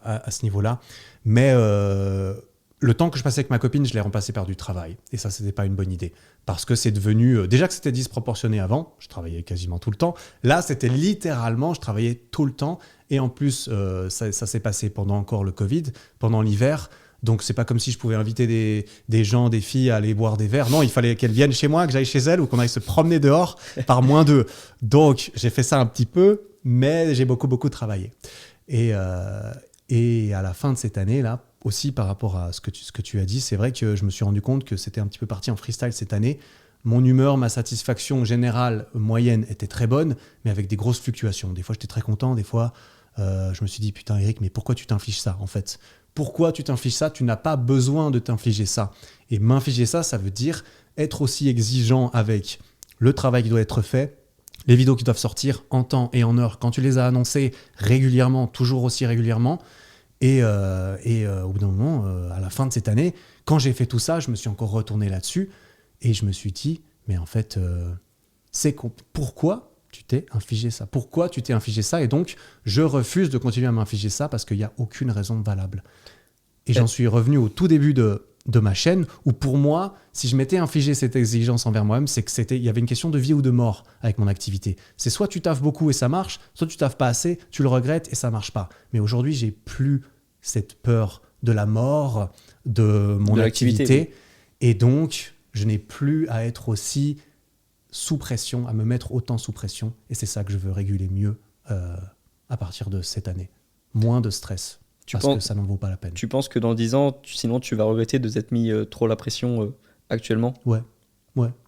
à ce niveau-là. Mais le temps que je passais avec ma copine, je l'ai remplacé par du travail. Et ça, c'était pas une bonne idée. Parce que c'est devenu... déjà que c'était disproportionné avant, je travaillais quasiment tout le temps. Là, c'était littéralement, je travaillais tout le temps. Et en plus, ça s'est passé pendant encore le Covid, pendant l'hiver. Donc, c'est pas comme si je pouvais inviter des gens, des filles à aller boire des verres. Non, il fallait qu'elles viennent chez moi, que j'aille chez elles ou qu'on aille se promener dehors par -2. Donc, j'ai fait ça un petit peu, mais j'ai beaucoup, beaucoup travaillé. Et à la fin de cette année-là, aussi par rapport à ce que tu as dit, c'est vrai que je me suis rendu compte que c'était un petit peu parti en freestyle cette année. Mon humeur, ma satisfaction générale moyenne était très bonne, mais avec des grosses fluctuations. Des fois, j'étais très content, des fois, je me suis dit, putain Eric, mais pourquoi tu t'infliges ça en fait ? Pourquoi tu t'infliges ça ? Tu n'as pas besoin de t'infliger ça. Et m'infliger ça, ça veut dire être aussi exigeant avec le travail qui doit être fait, les vidéos qui doivent sortir en temps et en heure, quand tu les as annoncées régulièrement, toujours aussi régulièrement. Et au bout d'un moment, à la fin de cette année, quand j'ai fait tout ça, je me suis encore retourné là-dessus et je me suis dit, mais en fait, pourquoi tu t'es infligé ça ? Pourquoi tu t'es infligé ça ? Et donc, je refuse de continuer à m'infliger ça parce qu'il n'y a aucune raison valable. Et j'en suis revenu au tout début de ma chaîne où pour moi, si je m'étais infligé cette exigence envers moi-même, c'est qu'il y avait une question de vie ou de mort avec mon activité. C'est soit tu taffes beaucoup et ça marche, soit tu taffes pas assez, tu le regrettes et ça marche pas. Mais aujourd'hui, j'ai plus cette peur de la mort de mon activité. Et donc, je n'ai plus à être aussi sous pression, à me mettre autant sous pression. Et c'est ça que je veux réguler mieux à partir de cette année. Moins de stress, que ça n'en vaut pas la peine.
Tu penses que dans 10 ans, sinon tu vas regretter de t'être mis trop la pression actuellement?
Ouais,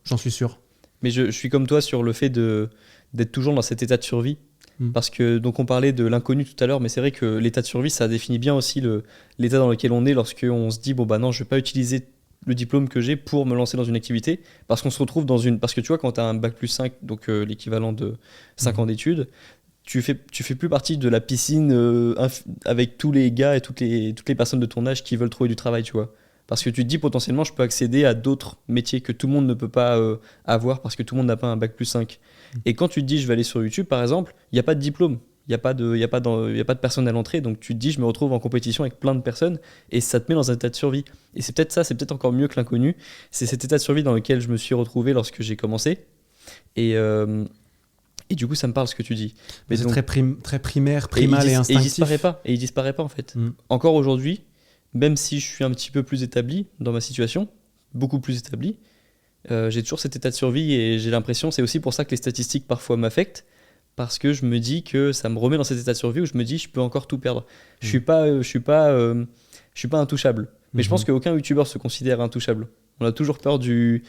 j'en suis sûr.
Mais je suis comme toi sur le fait d'être toujours dans cet état de survie. Parce que, donc on parlait de l'inconnu tout à l'heure, mais c'est vrai que l'état de survie, ça définit bien aussi l'état dans lequel on est lorsqu'on se dit, bon bah non, je vais pas utiliser le diplôme que j'ai pour me lancer dans une activité, parce qu'on se retrouve parce que tu vois, quand tu as un bac plus 5, donc l'équivalent de 5 ans d'études, tu fais plus partie de la piscine avec tous les gars et toutes les personnes de ton âge qui veulent trouver du travail, tu vois. Parce que tu te dis potentiellement, je peux accéder à d'autres métiers que tout le monde ne peut pas avoir parce que tout le monde n'a pas un bac plus 5. Et quand tu te dis, je vais aller sur YouTube, par exemple, il n'y a pas de diplôme. Il n'y a pas de personne à l'entrée. Donc tu te dis, je me retrouve en compétition avec plein de personnes et ça te met dans un état de survie. Et c'est peut-être ça, c'est peut-être encore mieux que l'inconnu. C'est cet état de survie dans lequel je me suis retrouvé lorsque j'ai commencé. Et du coup, ça me parle ce que tu dis.
Mais c'est très primaire, primal et instinctif.
Et il disparaît pas en fait. Encore aujourd'hui, même si je suis un petit peu plus établi dans ma situation, beaucoup plus établi, j'ai toujours cet état de survie et j'ai l'impression, c'est aussi pour ça que les statistiques parfois m'affectent, parce que je me dis que ça me remet dans cet état de survie où je me dis je peux encore tout perdre. Je suis pas intouchable. Mais je pense qu'aucun youtubeur se considère intouchable. On a toujours peur du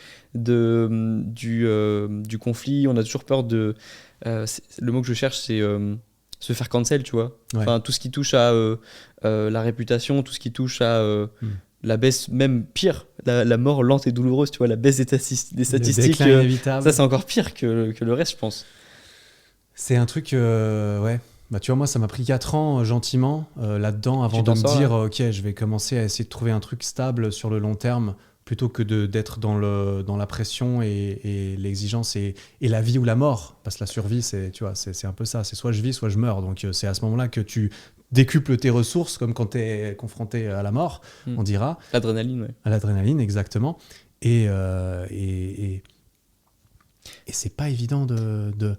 conflit, on a toujours peur de... le mot que je cherche, c'est se faire cancel, tu vois. Ouais. Enfin, tout ce qui touche à la réputation, tout ce qui touche à la baisse, même pire, la mort lente et douloureuse, tu vois, la baisse des statistiques. Ça, c'est encore pire que le reste, je pense.
C'est un truc, ouais. Bah, tu vois, moi, ça m'a pris 4 ans gentiment là-dedans avant de me dire, ok, je vais commencer à essayer de trouver un truc stable sur le long terme plutôt que d'être dans la pression et l'exigence et la vie ou la mort. Parce que la survie, c'est un peu ça. C'est soit je vis, soit je meurs. Donc, c'est à ce moment-là que tu décuples tes ressources, comme quand tu es confronté à la mort, on dira.
L'adrénaline, ouais.
À l'adrénaline, exactement. Et c'est pas évident de...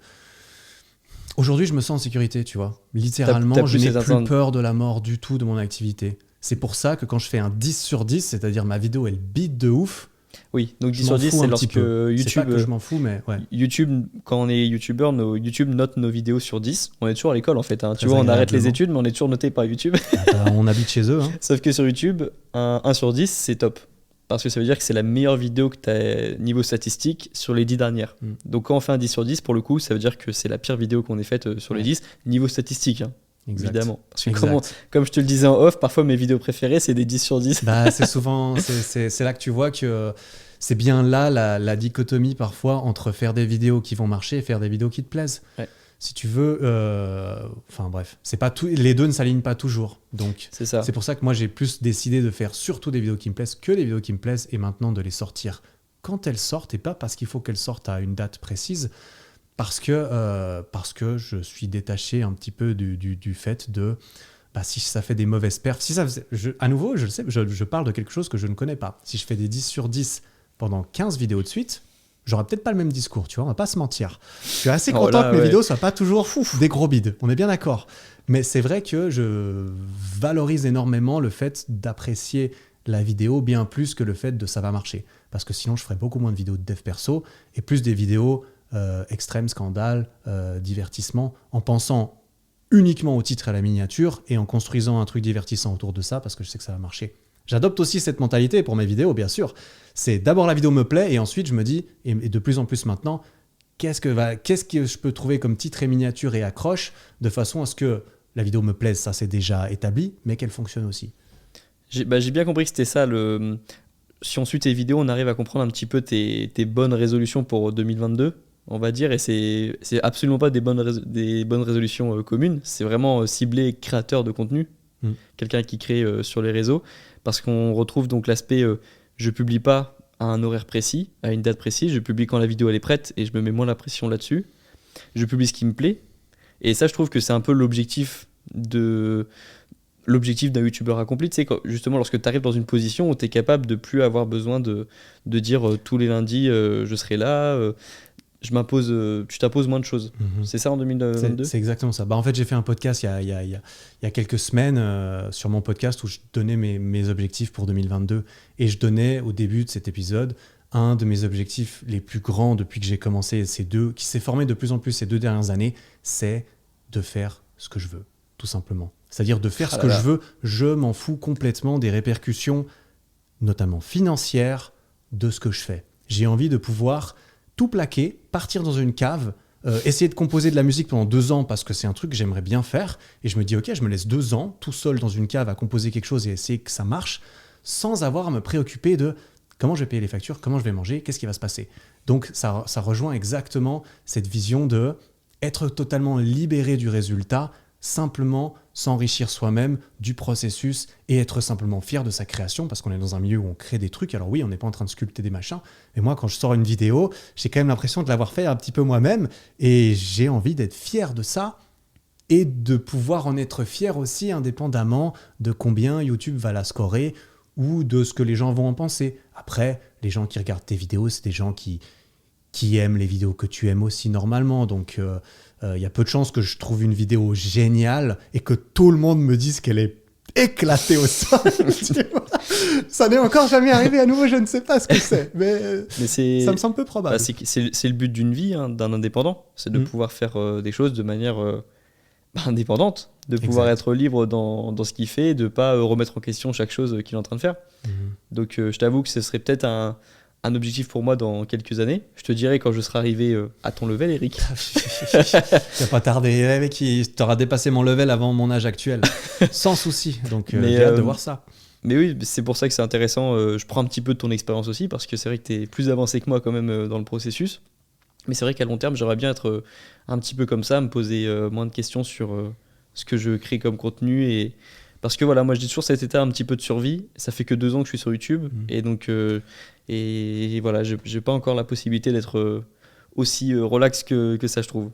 Aujourd'hui, je me sens en sécurité, tu vois. Littéralement, je n'ai plus peur de la mort du tout de mon activité. C'est pour ça que quand je fais un 10 sur 10, c'est-à-dire ma vidéo, elle bite de ouf.
Oui, donc 10 sur 10, c'est lorsque YouTube...
C'est pas que je m'en fous, mais ouais.
YouTube, quand on est youtubeur, YouTube note nos vidéos sur 10. On est toujours à l'école, en fait. Hein. Tu vois, on arrête les études, mais on est toujours noté par YouTube.
On habite chez eux. Hein.
Sauf que sur YouTube, un 1 sur 10, c'est top. Parce que ça veut dire que c'est la meilleure vidéo que tu as niveau statistique sur les 10 dernières. Donc quand on fait un 10 sur 10, pour le coup, ça veut dire que c'est la pire vidéo qu'on ait faite sur les 10, niveau statistique, hein, évidemment. Parce que comme je te le disais en off, parfois mes vidéos préférées, c'est des 10 sur 10.
Bah, c'est souvent, c'est là que tu vois que c'est bien là la dichotomie parfois entre faire des vidéos qui vont marcher et faire des vidéos qui te plaisent. Ouais. Si tu veux, enfin bref, c'est pas tout, les deux ne s'alignent pas toujours. Donc c'est pour ça que moi j'ai plus décidé de faire surtout des vidéos qui me plaisent que des vidéos qui me plaisent et maintenant de les sortir quand elles sortent et pas parce qu'il faut qu'elles sortent à une date précise, parce que je suis détaché un petit peu du fait de si ça fait des mauvaises perfs, si ça, à nouveau je le sais, je parle de quelque chose que je ne connais pas. Si je fais des 10 sur 10 pendant 15 vidéos de suite, j'aurais peut-être pas le même discours, tu vois, on va pas se mentir. Je suis assez content que mes vidéos soient pas toujours des gros bides, on est bien d'accord. Mais c'est vrai que je valorise énormément le fait d'apprécier la vidéo bien plus que le fait de ça va marcher. Parce que sinon, je ferais beaucoup moins de vidéos de dev perso et plus des vidéos extrêmes, scandales, divertissement, en pensant uniquement au titre et à la miniature et en construisant un truc divertissant autour de ça parce que je sais que ça va marcher. J'adopte aussi cette mentalité pour mes vidéos, bien sûr. C'est d'abord la vidéo me plaît et ensuite je me dis, et de plus en plus maintenant, qu'est-ce que je peux trouver comme titre et miniature et accroche de façon à ce que la vidéo me plaise, ça c'est déjà établi, mais qu'elle fonctionne aussi.
J'ai bien compris que c'était ça. Si on suit tes vidéos, on arrive à comprendre un petit peu tes bonnes résolutions pour 2022, on va dire, et c'est absolument pas des bonnes résolutions communes, c'est vraiment ciblé créateur de contenu, quelqu'un qui crée sur les réseaux. Parce qu'on retrouve donc l'aspect je publie pas à un horaire précis, à une date précise, je publie quand la vidéo elle est prête et je me mets moins la pression là-dessus. Je publie ce qui me plaît. Et ça, je trouve que c'est un peu l'objectif d'un youtubeur accompli. Tu sais, justement, lorsque tu arrives dans une position où tu es capable de plus avoir besoin de dire tous les lundis je serai là. Tu t'imposes moins de choses. C'est ça en 2022 ?
C'est exactement ça. En fait, j'ai fait un podcast il y a quelques semaines sur mon podcast où je donnais mes objectifs pour 2022 et je donnais au début de cet épisode un de mes objectifs les plus grands depuis que j'ai commencé qui s'est formé de plus en plus ces 2 dernières années, c'est de faire ce que je veux, tout simplement. C'est-à-dire de faire ce que je veux, je m'en fous complètement des répercussions, notamment financières, de ce que je fais. J'ai envie de pouvoir tout plaquer, partir dans une cave, essayer de composer de la musique pendant 2 ans parce que c'est un truc que j'aimerais bien faire. Et je me dis, ok, je me laisse 2 ans tout seul dans une cave à composer quelque chose et essayer que ça marche sans avoir à me préoccuper de comment je vais payer les factures, comment je vais manger, qu'est-ce qui va se passer. Donc ça rejoint exactement cette vision de être totalement libéré du résultat, simplement s'enrichir soi-même du processus et être simplement fier de sa création parce qu'on est dans un milieu où on crée des trucs. Alors oui, on n'est pas en train de sculpter des machins, mais moi quand je sors une vidéo, j'ai quand même l'impression de l'avoir fait un petit peu moi-même et j'ai envie d'être fier de ça et de pouvoir en être fier aussi indépendamment de combien YouTube va la scorer ou de ce que les gens vont en penser. Après, les gens qui regardent tes vidéos, c'est des gens qui aiment les vidéos que tu aimes aussi normalement, donc y a peu de chances que je trouve une vidéo géniale et que tout le monde me dise qu'elle est éclatée au sol. Ça n'est encore jamais arrivé à nouveau, je ne sais pas ce que c'est, mais ça me semble peu probable.
C'est le but d'une vie, hein, d'un indépendant, c'est de pouvoir faire des choses de manière indépendante, de pouvoir être libre dans ce qu'il fait, de ne pas remettre en question chaque chose qu'il est en train de faire. Donc je t'avoue que ce serait peut-être un objectif pour moi dans quelques années. Je te dirai quand je serai arrivé à ton level, Eric.
Ça va pas tarder, mec, tu auras dépassé mon level avant mon âge actuel, sans souci. Donc j'ai hâte de voir ça.
Mais oui, c'est pour ça que c'est intéressant. Je prends un petit peu de ton expérience aussi, parce que c'est vrai que tu es plus avancé que moi quand même dans le processus. Mais c'est vrai qu'à long terme, j'aimerais bien être un petit peu comme ça, me poser moins de questions sur ce que je crée comme contenu. Parce que voilà, moi je dis toujours cet état un petit peu de survie. Ça fait que 2 ans que je suis sur YouTube. Et donc, et voilà, je n'ai pas encore la possibilité d'être aussi relax que ça, je trouve.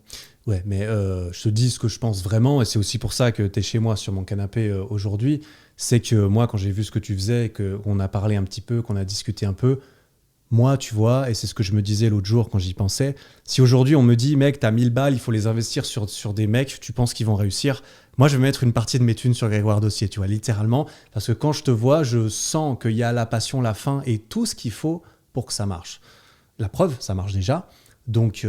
Ouais, mais je te dis ce que je pense vraiment. Et c'est aussi pour ça que tu es chez moi sur mon canapé aujourd'hui. C'est que moi, quand j'ai vu ce que tu faisais, qu'on a parlé un petit peu, qu'on a discuté un peu, moi, tu vois, et c'est ce que je me disais l'autre jour quand j'y pensais, si aujourd'hui on me dit, mec, t'as 1000 balles, il faut les investir sur des mecs, tu penses qu'ils vont réussir, moi je vais mettre une partie de mes thunes sur Grégoire Dossier, tu vois, littéralement, parce que quand je te vois, je sens qu'il y a la passion, la faim et tout ce qu'il faut pour que ça marche. La preuve, ça marche déjà, donc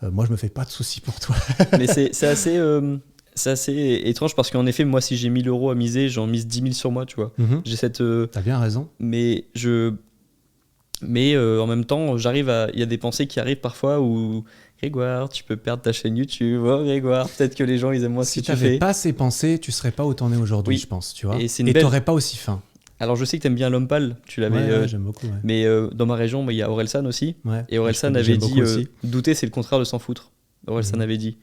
moi je me fais pas de soucis pour toi.
Mais c'est assez étrange parce qu'en effet, moi, si j'ai 1000 euros à miser, j'en mise 10 000 sur moi, tu vois. J'ai cette...
T'as bien raison.
Mais en même temps, il y a des pensées qui arrivent parfois où Grégoire, tu peux perdre ta chaîne YouTube. Oh Grégoire, peut-être que les gens ils aiment moins ce que tu fais.
Si tu n'avais pas ces pensées, tu serais pas où t'en es aujourd'hui, je pense, tu vois. Et t'aurais pas aussi faim.
Alors je sais que t'aimes bien l'homme pâle, tu l'avais.
Ouais, j'aime beaucoup. Ouais.
Mais dans ma région, il y a Orelsan aussi.
Ouais,
et Orelsan avait dit douter, c'est le contraire de s'en foutre. Orelsan avait dit.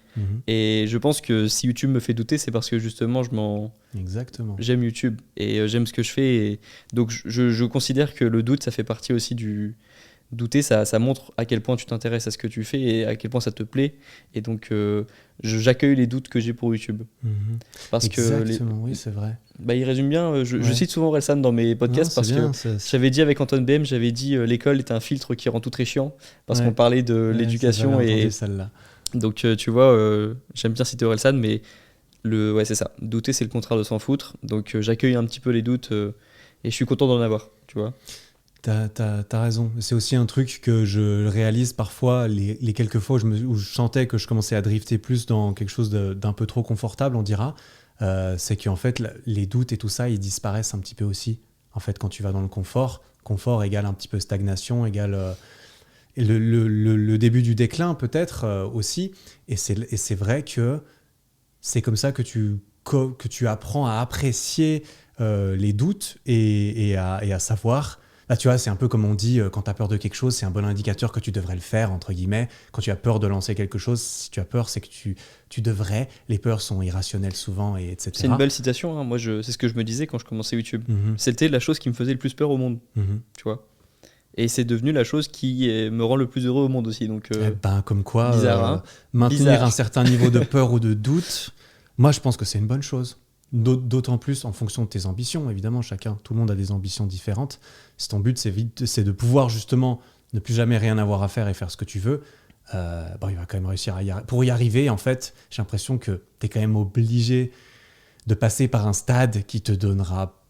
Et je pense que si YouTube me fait douter, c'est parce que justement
Exactement.
J'aime YouTube et j'aime ce que je fais. Et donc je considère que le doute, ça fait partie aussi du... Douter, ça montre à quel point tu t'intéresses à ce que tu fais et à quel point ça te plaît. Et donc j'accueille les doutes que j'ai pour YouTube. Parce
exactement, oui, c'est vrai.
Il résume bien. Je cite souvent Orelsan dans mes podcasts parce que j'avais dit avec Antoine BM, j'avais dit l'école est un filtre qui rend tout très chiant parce qu'on parlait de l'éducation.
Et celle-là.
Donc tu vois, j'aime bien citer Orelsan, mais c'est ça. Douter, c'est le contraire de s'en foutre. Donc j'accueille un petit peu les doutes et je suis content d'en avoir, tu vois.
T'as raison. C'est aussi un truc que je réalise parfois, les quelques fois où je sentais que je commençais à drifter plus dans quelque chose d'un peu trop confortable, on dira. C'est qu'en fait, les doutes et tout ça, ils disparaissent un petit peu aussi. En fait, quand tu vas dans le confort, confort égale un petit peu stagnation, égale le début du déclin peut-être aussi. Et c'est vrai que c'est comme ça que tu apprends à apprécier les doutes et à savoir... Là, tu vois, c'est un peu comme on dit, quand tu as peur de quelque chose, c'est un bon indicateur que tu devrais le faire, entre guillemets. Quand tu as peur de lancer quelque chose, si tu as peur, c'est que tu devrais. Les peurs sont irrationnelles souvent, et etc.
C'est une belle citation. Hein. Moi, c'est ce que je me disais quand je commençais YouTube. C'était la chose qui me faisait le plus peur au monde. Tu vois. Et c'est devenu la chose qui me rend le plus heureux au monde aussi. Donc,
comme quoi,
bizarre,
maintenir un certain niveau de peur ou de doute, moi, je pense que c'est une bonne chose. D'autant plus en fonction de tes ambitions, évidemment, tout le monde a des ambitions différentes. Si ton but c'est de pouvoir justement ne plus jamais rien avoir à faire et faire ce que tu veux, il va quand même réussir pour y arriver. En fait, j'ai l'impression que tu es quand même obligé de passer par un stade qui te donnera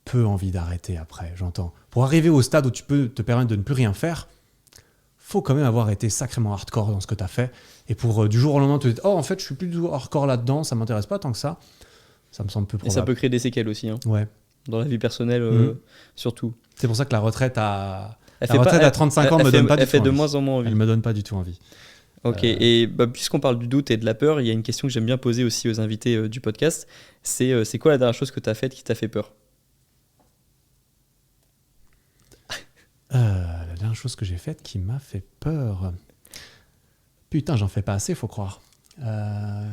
peu envie d'arrêter après, j'entends. Pour arriver au stade où tu peux te permettre de ne plus rien faire, faut quand même avoir été sacrément hardcore dans ce que tu as fait. Et pour du jour au lendemain te dire, oh, en fait, je suis plus du tout hardcore là-dedans, ça m'intéresse pas tant que ça me semble peu
Et
probable.
ça peut créer des séquelles aussi, hein,
Ouais.
dans la vie personnelle surtout.
C'est pour ça que la retraite à 35 ans
elle
me donne pas du
elle
tout
fait de
envie.
moins en moins envie.
Elle me donne pas du tout envie.
Ok, et puisqu'on parle du doute et de la peur, il y a une question que j'aime bien poser aussi aux invités du podcast. C'est quoi la dernière chose que tu as faite qui t'a fait peur?
La dernière chose que j'ai faite qui m'a fait peur. Putain, j'en fais pas assez, faut croire.
Ça,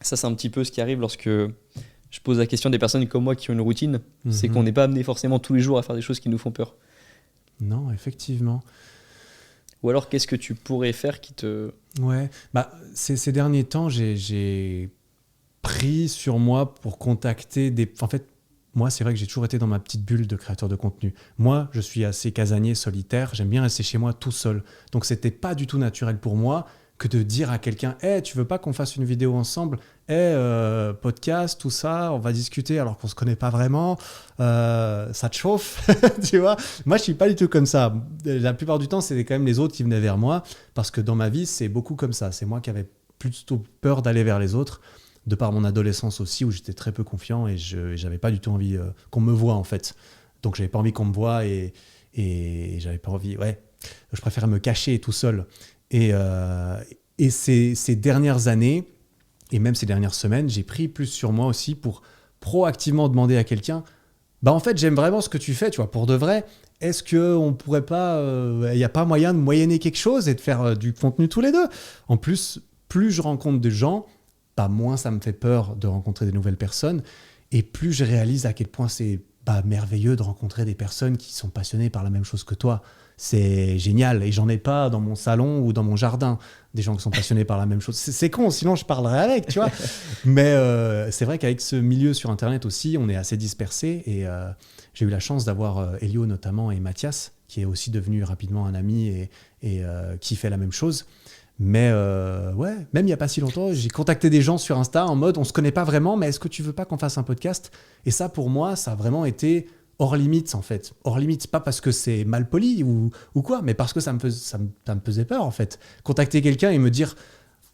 c'est un petit peu ce qui arrive lorsque je pose la question des personnes comme moi qui ont une routine. C'est qu'on n'est pas amené forcément tous les jours à faire des choses qui nous font peur.
Non, effectivement.
Ou alors, qu'est-ce que tu pourrais faire qui te...
Ouais, bah, ces derniers temps, j'ai pris sur moi pour contacter des... En fait, moi, c'est vrai que j'ai toujours été dans ma petite bulle de créateur de contenu. Moi, je suis assez casanier, solitaire. J'aime bien rester chez moi tout seul. Donc, c'était pas du tout naturel pour moi que de dire à quelqu'un « Hey, tu veux pas qu'on fasse une vidéo ensemble ? Hey, podcast, tout ça, on va discuter alors qu'on se connaît pas vraiment. Ça te chauffe ?» Tu vois ? Moi, je suis pas du tout comme ça. La plupart du temps, c'était quand même les autres qui venaient vers moi parce que dans ma vie, c'est beaucoup comme ça. C'est moi qui avais plutôt peur d'aller vers les autres, de par mon adolescence aussi, où j'étais très peu confiant et j'avais pas du tout envie qu'on me voie, en fait. Donc, j'avais pas envie qu'on me voie et j'avais pas envie... Ouais, je préférais me cacher tout seul. Et ces dernières années, et même ces dernières semaines, j'ai pris plus sur moi aussi pour proactivement demander à quelqu'un « Bah en fait, j'aime vraiment ce que tu fais, tu vois, pour de vrai. Est-ce qu'on pourrait pas... Il n'y a pas moyen de moyenner quelque chose et de faire du contenu tous les deux ?» En plus, plus je rencontre de gens, bah, moins ça me fait peur de rencontrer des nouvelles personnes et plus je réalise à quel point c'est merveilleux de rencontrer des personnes qui sont passionnées par la même chose que toi. C'est génial et j'en ai pas dans mon salon ou dans mon jardin des gens qui sont passionnés par la même chose. C'est con, sinon je parlerais avec, tu vois. Mais c'est vrai qu'avec ce milieu sur Internet aussi, on est assez dispersé et j'ai eu la chance d'avoir Elio notamment et Mathias qui est aussi devenu rapidement un ami et qui fait la même chose. Mais ouais, même il n'y a pas si longtemps, j'ai contacté des gens sur Insta en mode on se connaît pas vraiment, mais est-ce que tu veux pas qu'on fasse un podcast ? Et ça, pour moi, ça a vraiment été hors limite en fait. Hors limite, pas parce que c'est mal poli ou quoi, mais parce que ça me faisait peur en fait. Contacter quelqu'un et me dire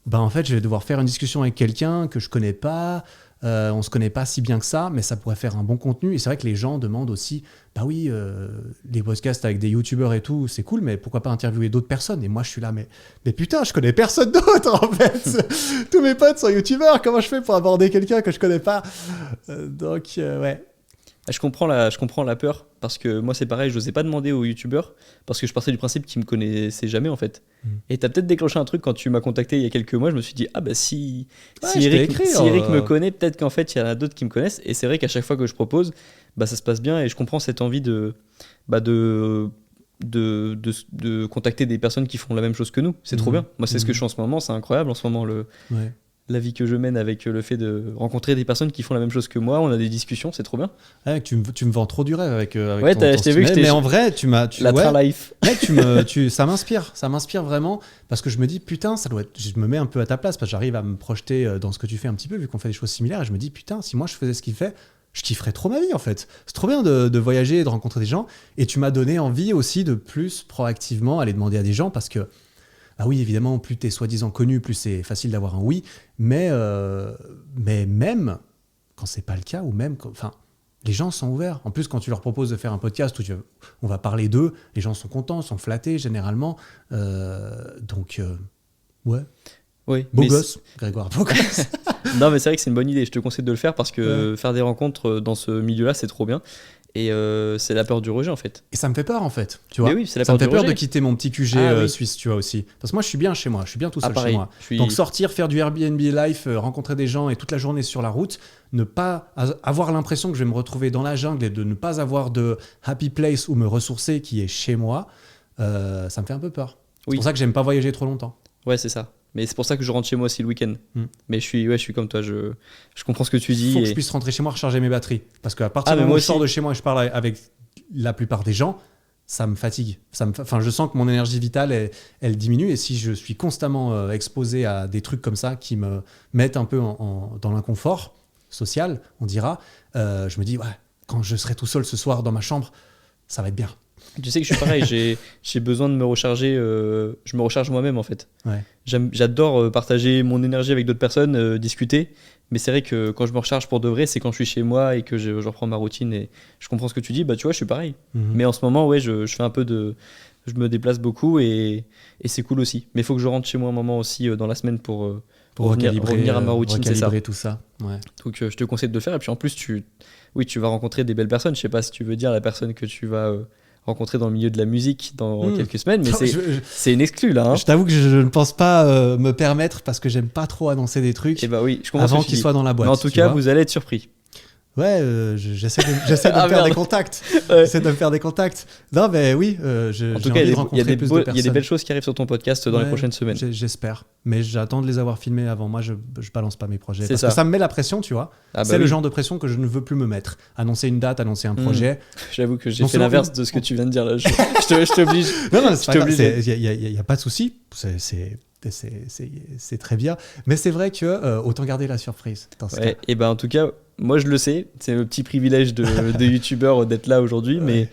bah en fait, je vais devoir faire une discussion avec quelqu'un que je connais pas. On se connaît pas si bien que ça, mais ça pourrait faire un bon contenu. Et c'est vrai que les gens demandent aussi, bah oui, les podcasts avec des youtubeurs et tout, c'est cool, mais pourquoi pas interviewer d'autres personnes ? Et moi, je suis là, mais putain, je connais personne d'autre en fait. Tous mes potes sont youtubeurs. Comment je fais pour aborder quelqu'un que je connais pas ? Donc ouais.
Je comprends la peur parce que moi c'est pareil, je n'osais pas demander aux youtubeurs parce que je partais du principe qu'ils me connaissaient jamais en fait. Et t'as peut-être déclenché un truc quand tu m'as contacté il y a quelques mois, je me suis dit ah bah si Eric me connaît, peut-être qu'en fait il y en a d'autres qui me connaissent. Et c'est vrai qu'à chaque fois que je propose, bah ça se passe bien et je comprends cette envie de contacter des personnes qui font la même chose que nous. C'est trop bien. Moi c'est ce que je fais en ce moment, c'est incroyable en ce moment la vie que je mène avec le fait de rencontrer des personnes qui font la même chose que moi, on a des discussions, c'est trop bien.
Ouais, tu me vends trop du rêve avec
ouais,
ton
je t'ai vu que
mais en vrai,
la train life.
Ouais, ça m'inspire vraiment parce que je me dis putain, je me mets un peu à ta place parce que j'arrive à me projeter dans ce que tu fais un petit peu vu qu'on fait des choses similaires et je me dis putain, si moi je faisais ce qu'il fait, je kifferais trop ma vie en fait. C'est trop bien de voyager, de rencontrer des gens et tu m'as donné envie aussi de plus proactivement aller demander à des gens parce que ah oui, évidemment, plus t'es soi-disant connu, plus c'est facile d'avoir un oui. Mais même quand c'est pas le cas, ou même, enfin, les gens sont ouverts. En plus, quand tu leur proposes de faire un podcast où on va parler d'eux, les gens sont contents, sont flattés généralement. Donc, ouais.
Oui,
beau gosse, Grégoire, beau gosse.
Non, mais c'est vrai que c'est une bonne idée. Je te conseille de le faire parce que faire des rencontres dans ce milieu-là, c'est trop bien. Et c'est la peur du rejet en fait.
Et ça me fait peur en fait, tu vois.
Mais oui, c'est la
ça
peur
me fait
du
peur
rejet.
de quitter mon petit QG suisse, tu vois aussi. Parce que moi je suis bien chez moi, je suis bien tout seul chez moi. Donc sortir, faire du Airbnb life, rencontrer des gens et toute la journée sur la route, ne pas avoir l'impression que je vais me retrouver dans la jungle et de ne pas avoir de happy place où me ressourcer qui est chez moi, ça me fait un peu peur. C'est pour ça que j'aime pas voyager trop longtemps.
Ouais, c'est ça. Mais c'est pour ça que je rentre chez moi aussi le week-end. Mais je suis comme toi, je comprends ce que tu dis.
Il faut que je puisse rentrer chez moi, recharger mes batteries. Parce qu'à partir du moment où je sors de chez moi et je parle avec la plupart des gens, ça me fatigue. Je sens que mon énergie vitale, elle diminue. Et si je suis constamment exposé à des trucs comme ça qui me mettent un peu dans l'inconfort social, on dira, je me dis, ouais, quand je serai tout seul ce soir dans ma chambre, ça va être bien.
Tu sais que je suis pareil, j'ai besoin de me recharger, je me recharge moi-même en fait.
Ouais.
J'adore partager mon énergie avec d'autres personnes, discuter, mais c'est vrai que quand je me recharge pour de vrai, c'est quand je suis chez moi et que je reprends ma routine et je comprends ce que tu dis, bah tu vois, je suis pareil. Mais en ce moment, ouais, je fais un peu de... Je me déplace beaucoup et c'est cool aussi. Mais il faut que je rentre chez moi un moment aussi dans la semaine pour revenir à ma routine, c'est ça.
Tout ça. Ouais.
Donc je te conseille de le faire. Et puis en plus, tu vas rencontrer des belles personnes. Je sais pas si tu veux dire la personne que tu vas rencontrer dans le milieu de la musique dans quelques semaines, mais c'est une exclue là. Hein.
Je t'avoue que je ne pense pas me permettre parce que j'aime pas trop annoncer des trucs
je
avant qu'ils soient dans la boîte.
Mais en tout cas, vous allez être surpris.
Ouais, j'essaie de me faire des contacts.
Ouais.
J'essaie de me faire des contacts. Non, mais oui,
en tout cas, il y a des belles choses qui arrivent sur ton podcast dans les prochaines semaines.
J'espère. Mais j'attends de les avoir filmés avant. Moi, je balance pas mes projets. Parce que ça me met la pression, tu vois. C'est le genre de pression que je ne veux plus me mettre. Annoncer une date, annoncer un projet.
J'avoue que j'ai fait l'inverse de ce que tu viens de dire là. Je t'oblige.
Non, c'est pas grave. Il n'y a pas de souci. C'est très bien. Mais c'est vrai que autant garder la surprise dans ce cas.
Et ben en tout cas, moi je le sais, c'est le petit privilège de youtubeur d'être là aujourd'hui, mais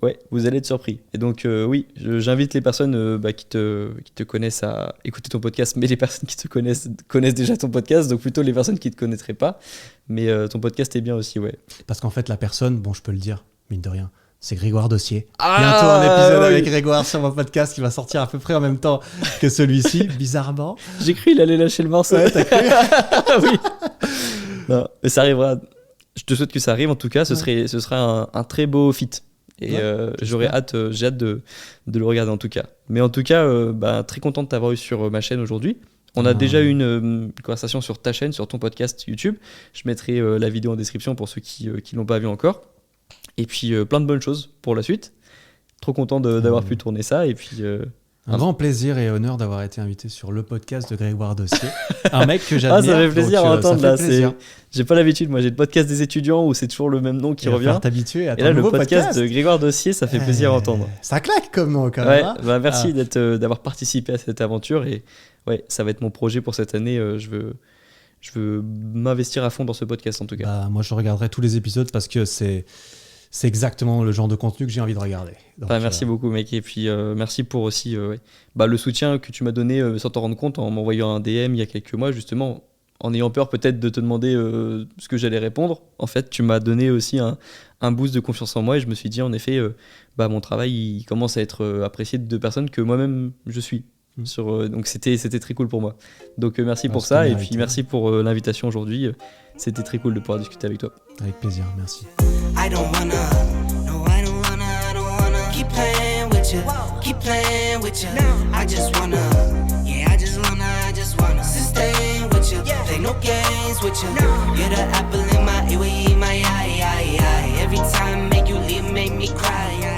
ouais, vous allez être surpris. Et donc oui, j'invite les personnes qui te connaissent à écouter ton podcast, mais les personnes qui te connaissent déjà ton podcast, donc plutôt les personnes qui te connaîtraient pas. Mais ton podcast est bien aussi, ouais.
Parce qu'en fait, la personne, bon, je peux le dire, mine de rien, c'est Grégoire Dossier. Bientôt un épisode avec Grégoire sur mon podcast qui va sortir à peu près en même temps que celui-ci, bizarrement.
J'ai cru il allait lâcher le morceau.
Ouais, t'as cru?
Oui. Non, mais ça arrivera. Je te souhaite que ça arrive. En tout cas, ce sera un très beau feat. Et j'ai hâte de le regarder en tout cas. Mais en tout cas, très content de t'avoir eu sur ma chaîne aujourd'hui. On a déjà eu une conversation sur ta chaîne, sur ton podcast YouTube. Je mettrai la vidéo en description pour ceux qui l'ont pas vu encore. Et puis plein de bonnes choses pour la suite. Trop content d'avoir pu tourner ça. Et puis
un grand plaisir et honneur d'avoir été invité sur le podcast de Grégoire Dossier. Un mec que j'admire.
Ça fait plaisir à entendre là.
Plaisir.
J'ai pas l'habitude. Moi, j'ai le podcast des étudiants où c'est toujours le même nom qui revient.
T'habituer à
et là, le podcast de Grégoire Dossier, ça fait plaisir à entendre.
Ça claque comme nom quand même.
Merci d'avoir participé à cette aventure. Et ouais, ça va être mon projet pour cette année. Je veux m'investir à fond dans ce podcast en tout cas.
Moi, je regarderai tous les épisodes parce que c'est exactement le genre de contenu que j'ai envie de regarder. Donc,
merci beaucoup mec, et puis merci pour aussi le soutien que tu m'as donné sans t'en rendre compte en m'envoyant un DM il y a quelques mois justement, en ayant peur peut-être de te demander ce que j'allais répondre. En fait tu m'as donné aussi un boost de confiance en moi et je me suis dit en effet mon travail il commence à être apprécié de personnes que moi-même je suis. Donc c'était très cool pour moi. Donc merci pour ça et puis merci pour l'invitation aujourd'hui. C'était très cool de pouvoir discuter avec toi.
Avec plaisir, merci.
I don't wanna keep playing with you. I just wanna sustain with you. Play no games with you. You're the apple in my eye. Every time make you leave, make me cry.